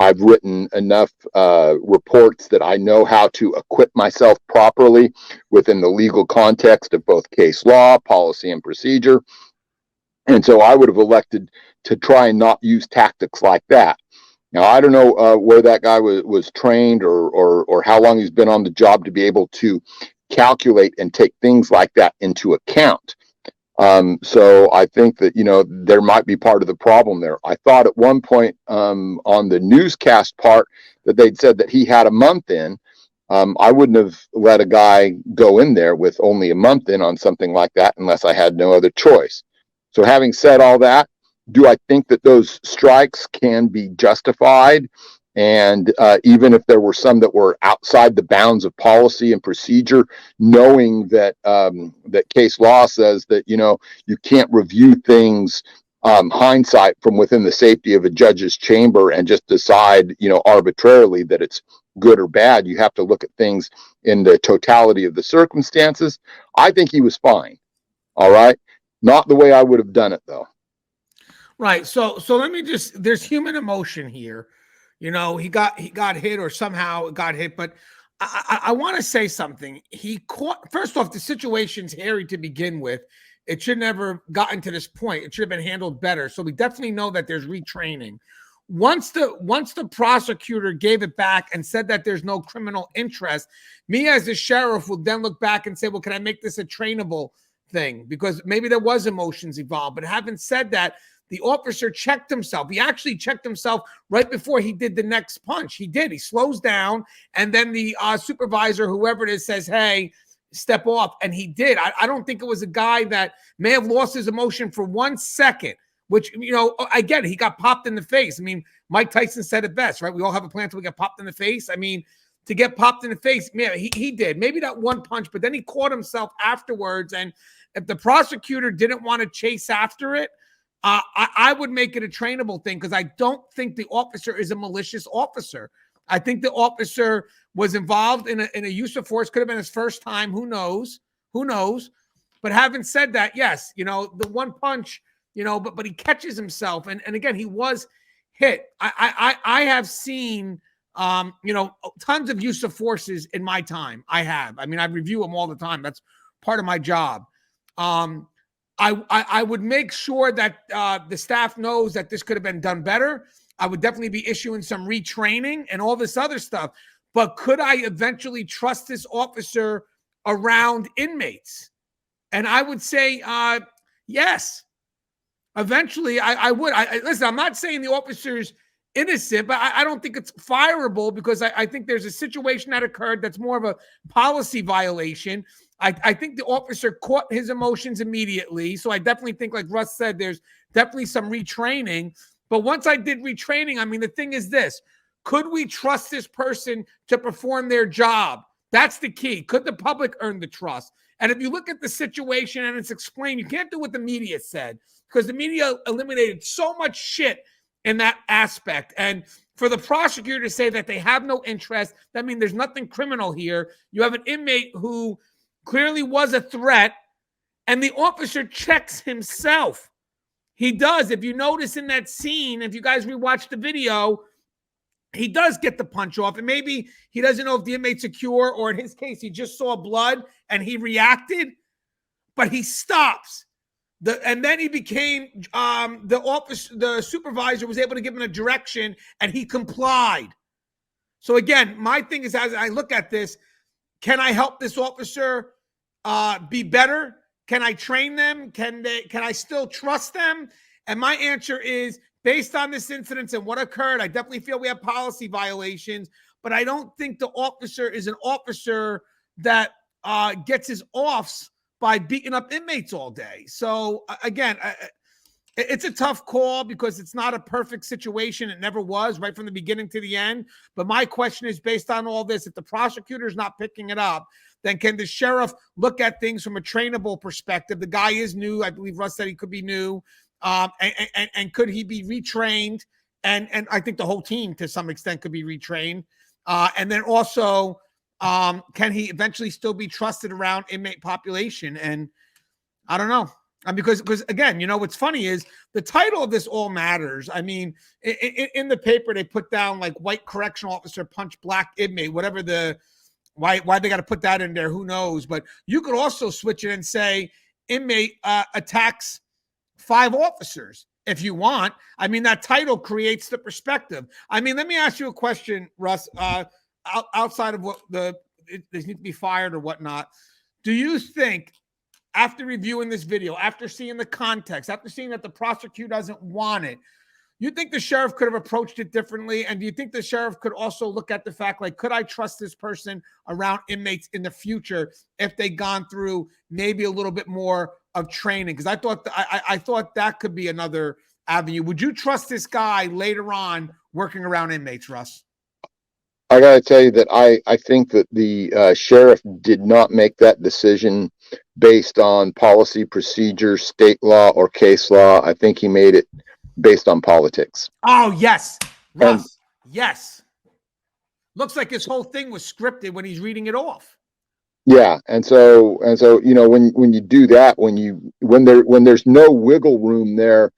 I've written enough reports that I know how to equip myself properly within the legal context of both case law, policy, and procedure. And so I would have elected to try and not use tactics like that. Now, I don't know where that guy was trained or how long he's been on the job to be able to calculate and take things like that into account. So I think that, you know, there might be part of the problem there. I thought at one point on the newscast part that they'd said that he had a month in. I wouldn't have let a guy go in there with only a month in on something like that unless I had no other choice. So having said all that, do I think that those strikes can be justified? And even if there were some that were outside the bounds of policy and procedure, knowing that that case law says that, you know, you can't review things hindsight from within the safety of a judge's chamber and just decide, you know, arbitrarily that it's good or bad. You have to look at things in the totality of the circumstances. I think he was fine. All right. Not the way I would have done it, though. Right. So let me just, there's human emotion here. You know, he got hit or somehow got hit, but I want to say something. He caught, first off, the situation's hairy to begin with. It should never gotten to this point. It should have been handled better. So we definitely know that there's retraining. Once the prosecutor gave it back and said that there's no criminal interest, me as the sheriff will then look back and say, well, can I make this a trainable thing? Because maybe there was emotions involved. But having said that, the officer checked himself. He actually checked himself right before he did the next punch. He did. He slows down, and then the supervisor, whoever it is, says, hey, step off. And he did. I don't think it was a guy that may have lost his emotion for 1 second, which, you know, I get it. He got popped in the face. I mean, Mike Tyson said it best, right? We all have a plan until we get popped in the face. I mean, to get popped in the face, man, he did. Maybe that one punch, but then he caught himself afterwards. And if the prosecutor didn't want to chase after it, I would make it a trainable thing, because I don't think the officer is a malicious officer. I think the officer was involved in a use of force. Could have been his first time. Who knows? Who knows? But having said that, yes, you know, the one punch, you know, but he catches himself. And again, he was hit. I have seen, you know, tons of use of forces in my time. I have. I mean, I review them all the time. That's part of my job. I would make sure that the staff knows that this could have been done better. I would definitely be issuing some retraining and all this other stuff. But could I eventually trust this officer around inmates? And I would say yes. Eventually, I would. Listen, I'm not saying the officer's innocent, but I don't think it's fireable, because I think there's a situation that occurred that's more of a policy violation. I think the officer caught his emotions immediately. So I definitely think, like Russ said, there's definitely some retraining. But once I did retraining, I mean, the thing is this: could we trust this person to perform their job? That's the key. Could the public earn the trust? And if you look at the situation and it's explained, you can't do what the media said, because the media eliminated so much shit in that aspect. And for the prosecutor to say that they have no interest, that means there's nothing criminal here. You have an inmate who clearly was a threat, and the officer checks himself. He does. If you notice in that scene, if you guys rewatch the video, he does get the punch off. And maybe he doesn't know if the inmate's secure, or in his case, he just saw blood and he reacted, but he stops. And then he became the supervisor was able to give him a direction, and he complied. So again, my thing is, as I look at this, can I help this officer? be better? Can I train them? Can I still trust them? And my answer is, based on this incident and what occurred, I definitely feel we have policy violations, but I don't think the officer is an officer that gets his offs by beating up inmates all day. So again, it's a tough call because it's not a perfect situation. It never was, right from the beginning to the end. But my question is, based on all this, if the prosecutor's not picking it up, then can the sheriff look at things from a trainable perspective? The guy is new. I believe Russ said he could be new. And could he be retrained? And I think the whole team, to some extent, could be retrained. And then also, can he eventually still be trusted around inmate population? And I don't know. Because again, what's funny is the title of this all matters. I mean, in the paper, they put down like white correctional officer punch black inmate, whatever why they got to put that in there, who knows? But you could also switch it and say inmate attacks 5 officers if you want. I mean, that title creates the perspective. I mean, let me ask you a question, Russ, outside of what they need to be fired or whatnot. Do you think, after reviewing this video, after seeing the context, after seeing that the prosecutor doesn't want it, you think the sheriff could have approached it differently? And do you think the sheriff could also look at the fact, like, could I trust this person around inmates in the future if they'd gone through maybe a little bit more of training? Because I thought that could be another avenue. Would you trust this guy later on working around inmates, Russ? I got to tell you that I think that the sheriff did not make that decision based on policy, procedure, state law, or case law. I think he made it based on politics. Oh, yes. Russ, yes. Looks like his whole thing was scripted when he's reading it off. Yeah, and so when you do that, when there's no wiggle room there,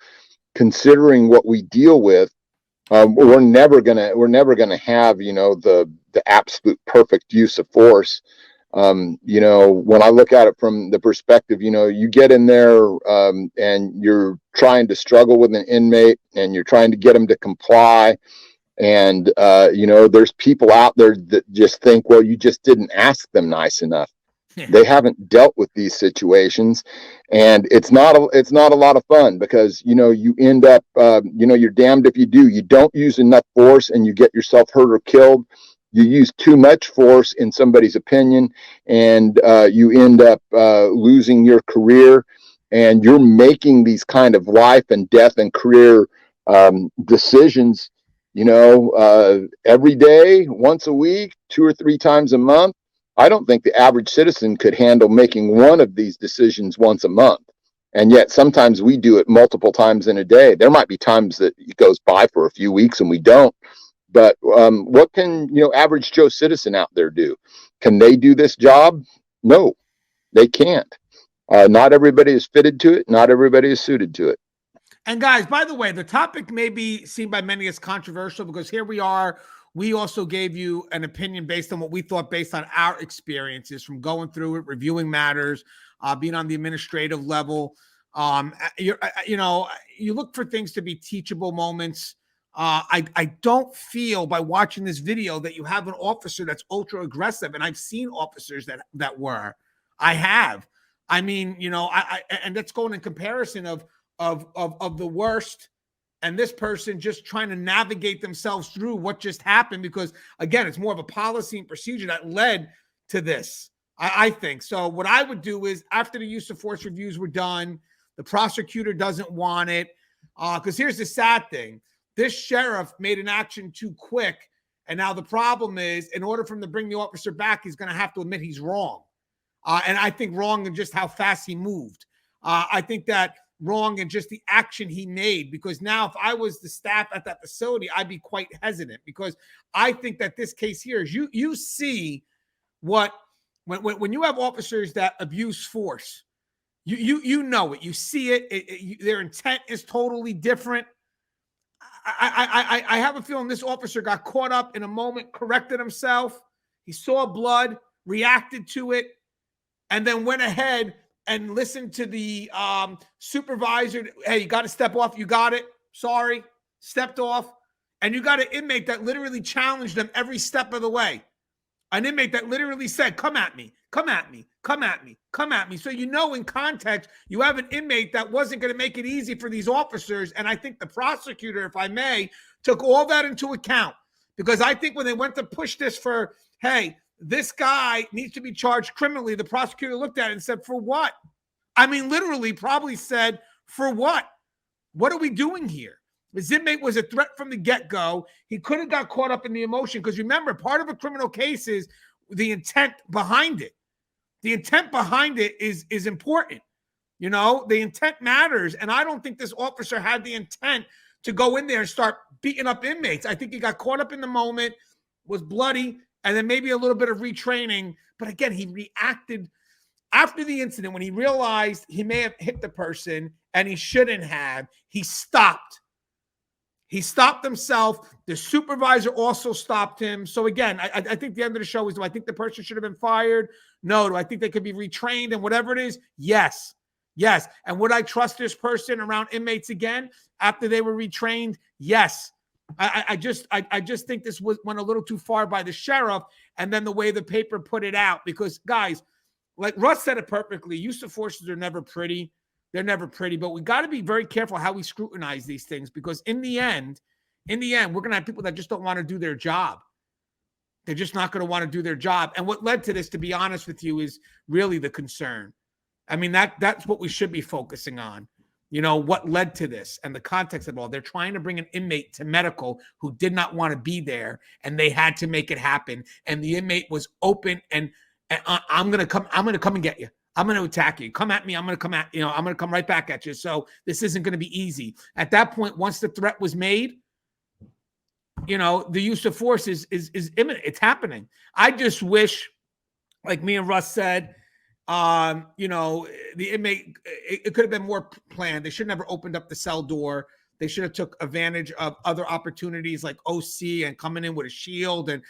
considering what we deal with, we're never gonna have the absolute perfect use of force. When I look at it from the perspective, you get in there and you're trying to struggle with an inmate and you're trying to get them to comply. And, there's people out there that just think, well, you just didn't ask them nice enough. Yeah. They haven't dealt with these situations, and it's not a lot of fun because, you end up, you're damned if you do. You don't use enough force and you get yourself hurt or killed. You use too much force in somebody's opinion, and you end up losing your career, and you're making these kind of life and death and career decisions, every day, once a week, 2 or 3 times a month. I don't think the average citizen could handle making one of these decisions once a month. And yet sometimes we do it multiple times in a day. There might be times that it goes by for a few weeks and we don't. But what can, average Joe citizen out there do? Can they do this job? No, they can't. Not everybody is fitted to it. Not everybody is suited to it. And guys, by the way, the topic may be seen by many as controversial because here we are. We also gave you an opinion based on what we thought, based on our experiences from going through it, reviewing matters, being on the administrative level. You look for things to be teachable moments. I don't feel by watching this video that you have an officer that's ultra aggressive, and I've seen officers that were. I have. I mean, and that's going in comparison of the worst. And this person just trying to navigate themselves through what just happened because, again, it's more of a policy and procedure that led to this, I think. So what I would do is, after the use of force reviews were done, the prosecutor doesn't want it. Because here's the sad thing. This sheriff made an action too quick. And now the problem is, in order for him to bring the officer back, he's going to have to admit he's wrong. And I think wrong in just how fast he moved. I think that wrong in just the action he made, because now if I was the staff at that facility, I'd be quite hesitant, because I think that this case here is you see what when you have officers that abuse force, you know it, you see it, their intent is totally different. I have a feeling this officer got caught up in a moment, corrected himself, he saw blood, reacted to it, and then went ahead and listened to the supervisor. Hey, you got to step off. You got it. Sorry. Stepped off. And you got an inmate that literally challenged them every step of the way. An inmate that literally said, come at me. Come at me. Come at me. Come at me. So, you know, in context, you have an inmate that wasn't going to make it easy for these officers. And I think the prosecutor, if I may, took all that into account, because I think when they went to push this for, hey, this guy needs to be charged criminally, the prosecutor looked at it and said, for what? I mean, literally probably said, for what? What are we doing here? This inmate was a threat from the get-go. He could have got caught up in the emotion, because remember, part of a criminal case is the intent behind it. The intent behind it is important. You know, the intent matters. And I don't think this officer had the intent to go in there and start beating up inmates. I think he got caught up in the moment, was bloody, and then maybe a little bit of retraining. But again, he reacted after the incident when he realized he may have hit the person and he shouldn't have. He stopped. He stopped himself. The supervisor also stopped him. So again, I think the end of the show is, do I think the person should have been fired? No. Do I think they could be retrained and whatever it is? Yes. Yes. And would I trust this person around inmates again after they were retrained? Yes. I just think this went a little too far by the sheriff, and then the way the paper put it out, because guys, like Russ said it perfectly, use of forces are never pretty. They're never pretty, but we got to be very careful how we scrutinize these things, because in the end, we're going to have people that just don't want to do their job. They're just not going to want to do their job. And what led to this, to be honest with you, is really the concern. I mean, that's what we should be focusing on. You know, what led to this and the context of it all. They're trying to bring an inmate to medical who did not want to be there, and they had to make it happen. And the inmate was open and I'm going to come and get you. I'm going to attack you. Come at me. I'm going to come right back at you. So this isn't going to be easy. At that point, once the threat was made, you know, the use of force is imminent. It's happening. I just wish, like me and Russ said, you know, the inmate, it could have been more planned. They should have never opened up the cell door. They should have took advantage of other opportunities like OC and coming in with a shield and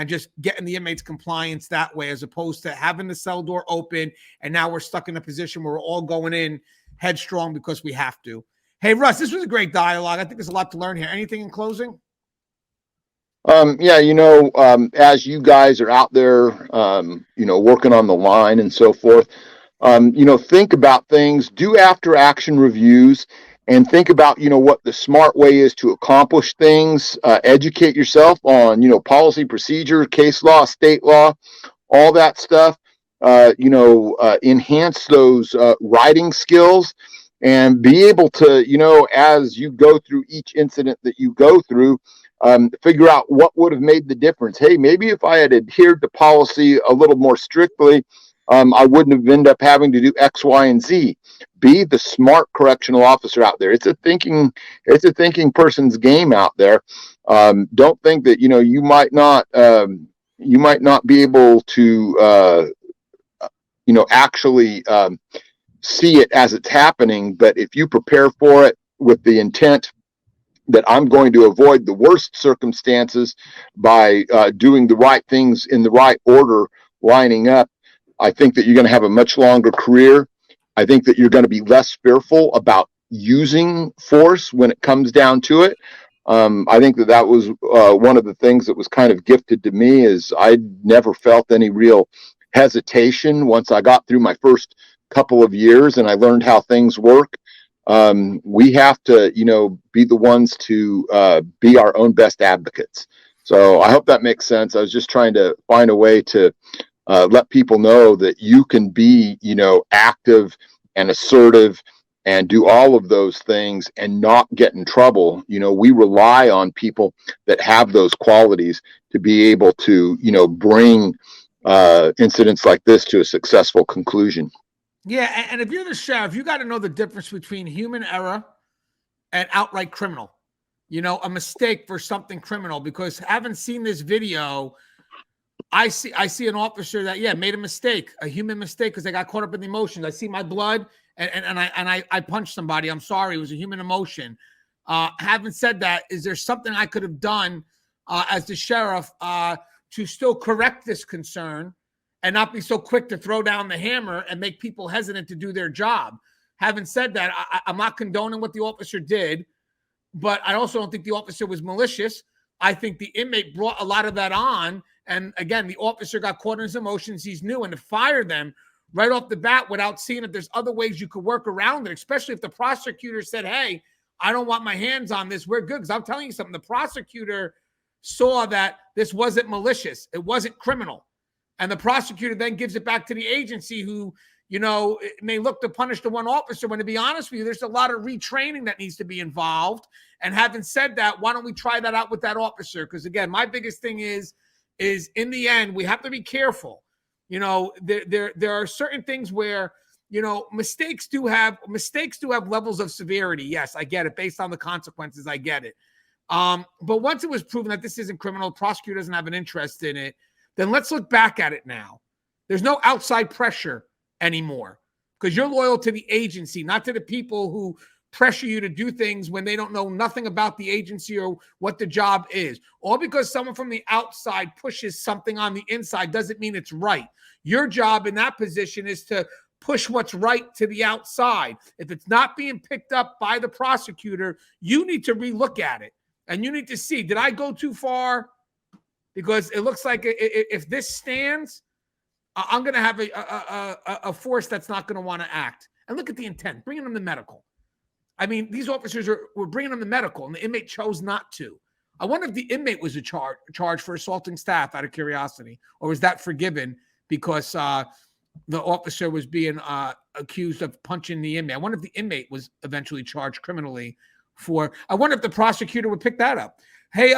just getting the inmates compliance that way, as opposed to having the cell door open. And now we're stuck in a position where we're all going in headstrong because we have to. Hey, Russ, this was a great dialogue. I think there's a lot to learn here. Anything in closing? Yeah, you know, as you guys are out there, you know, working on the line and so forth, you know, think about things, do after action reviews, and think about, you know, what the smart way is to accomplish things. Educate yourself on, you know, policy, procedure, case law, state law, all that stuff. You know, enhance those writing skills, and be able to, you know, as you go through each incident that you go through, figure out what would have made the difference. Hey, maybe if I had adhered to policy a little more strictly, I wouldn't have ended up having to do X, Y, and Z. Be the smart correctional officer out there. It's a thinking person's game out there. Don't think that, you know, you might not be able to, you know, actually see it as it's happening. But if you prepare for it with the intent that I'm going to avoid the worst circumstances by doing the right things in the right order, lining up, I think that you're going to have a much longer career. I think that you're going to be less fearful about using force when it comes down to it. I think that was one of the things that was kind of gifted to me, is I never felt any real hesitation once I got through my first couple of years and I learned how things work. We have to, you know, be the ones to be our own best advocates. So I hope that makes sense. I was just trying to find a way to let people know that you can be, you know, active and assertive and do all of those things and not get in trouble. You know, we rely on people that have those qualities to be able to, you know, bring incidents like this to a successful conclusion. Yeah, and if you're the sheriff, you got to know the difference between human error and outright criminal. You know, a mistake for something criminal, because having seen this video, I see an officer that, yeah, made a mistake, a human mistake, because they got caught up in the emotions. I see my blood and I punched somebody. I'm sorry. It was a human emotion. Having said that, is there something I could have done as the sheriff to still correct this concern and not be so quick to throw down the hammer and make people hesitant to do their job? Having said that, I'm not condoning what the officer did, but I also don't think the officer was malicious. I think the inmate brought a lot of that on. And again, the officer got caught in his emotions. He's new, and to fire them right off the bat without seeing if there's other ways you could work around it, especially if the prosecutor said, hey, I don't want my hands on this, we're good. Because I'm telling you something, the prosecutor saw that this wasn't malicious. It wasn't criminal. And the prosecutor then gives it back to the agency who, you know, may look to punish the one officer when, to be honest with you, there's a lot of retraining that needs to be involved. And having said that, why don't we try that out with that officer? Because again, my biggest thing is in the end, we have to be careful. You know, there are certain things where, you know, mistakes do have levels of severity. Yes, I get it. Based on the consequences, I get it. But once it was proven that this isn't criminal, the prosecutor doesn't have an interest in it, then let's look back at it now. There's no outside pressure anymore because you're loyal to the agency, not to the people who pressure you to do things when they don't know nothing about the agency or what the job is. All because someone from the outside pushes something on the inside doesn't mean it's right. Your job in that position is to push what's right to the outside. If it's not being picked up by the prosecutor, you need to relook at it. And you need to see, did I go too far? Because it looks like if this stands, I'm going to have a force that's not going to want to act. And look at the intent, bringing them to medical. I mean, these officers were bringing them to medical, and the inmate chose not to. I wonder if the inmate was charged for assaulting staff out of curiosity, or was that forgiven because the officer was being accused of punching the inmate? I wonder if the inmate was eventually charged criminally for. I wonder if the prosecutor would pick that up. Hey,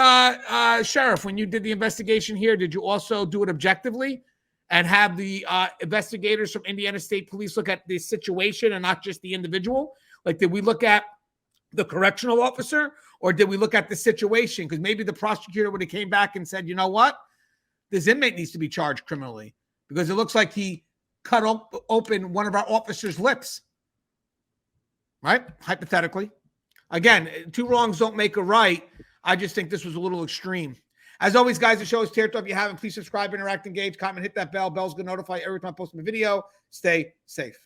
Sheriff, when you did the investigation here, did you also do it objectively and have the investigators from Indiana State Police look at the situation and not just the individual? Like, did we look at the correctional officer or did we look at the situation? Because maybe the prosecutor would have came back and said, you know what? This inmate needs to be charged criminally because it looks like he cut open one of our officers' lips. Right? Hypothetically. Again, two wrongs don't make a right. I just think this was a little extreme. As always, guys, the show is Tear Talk. If you haven't, please subscribe, interact, engage, comment, hit that bell. Bell's going to notify you every time I post a video. Stay safe.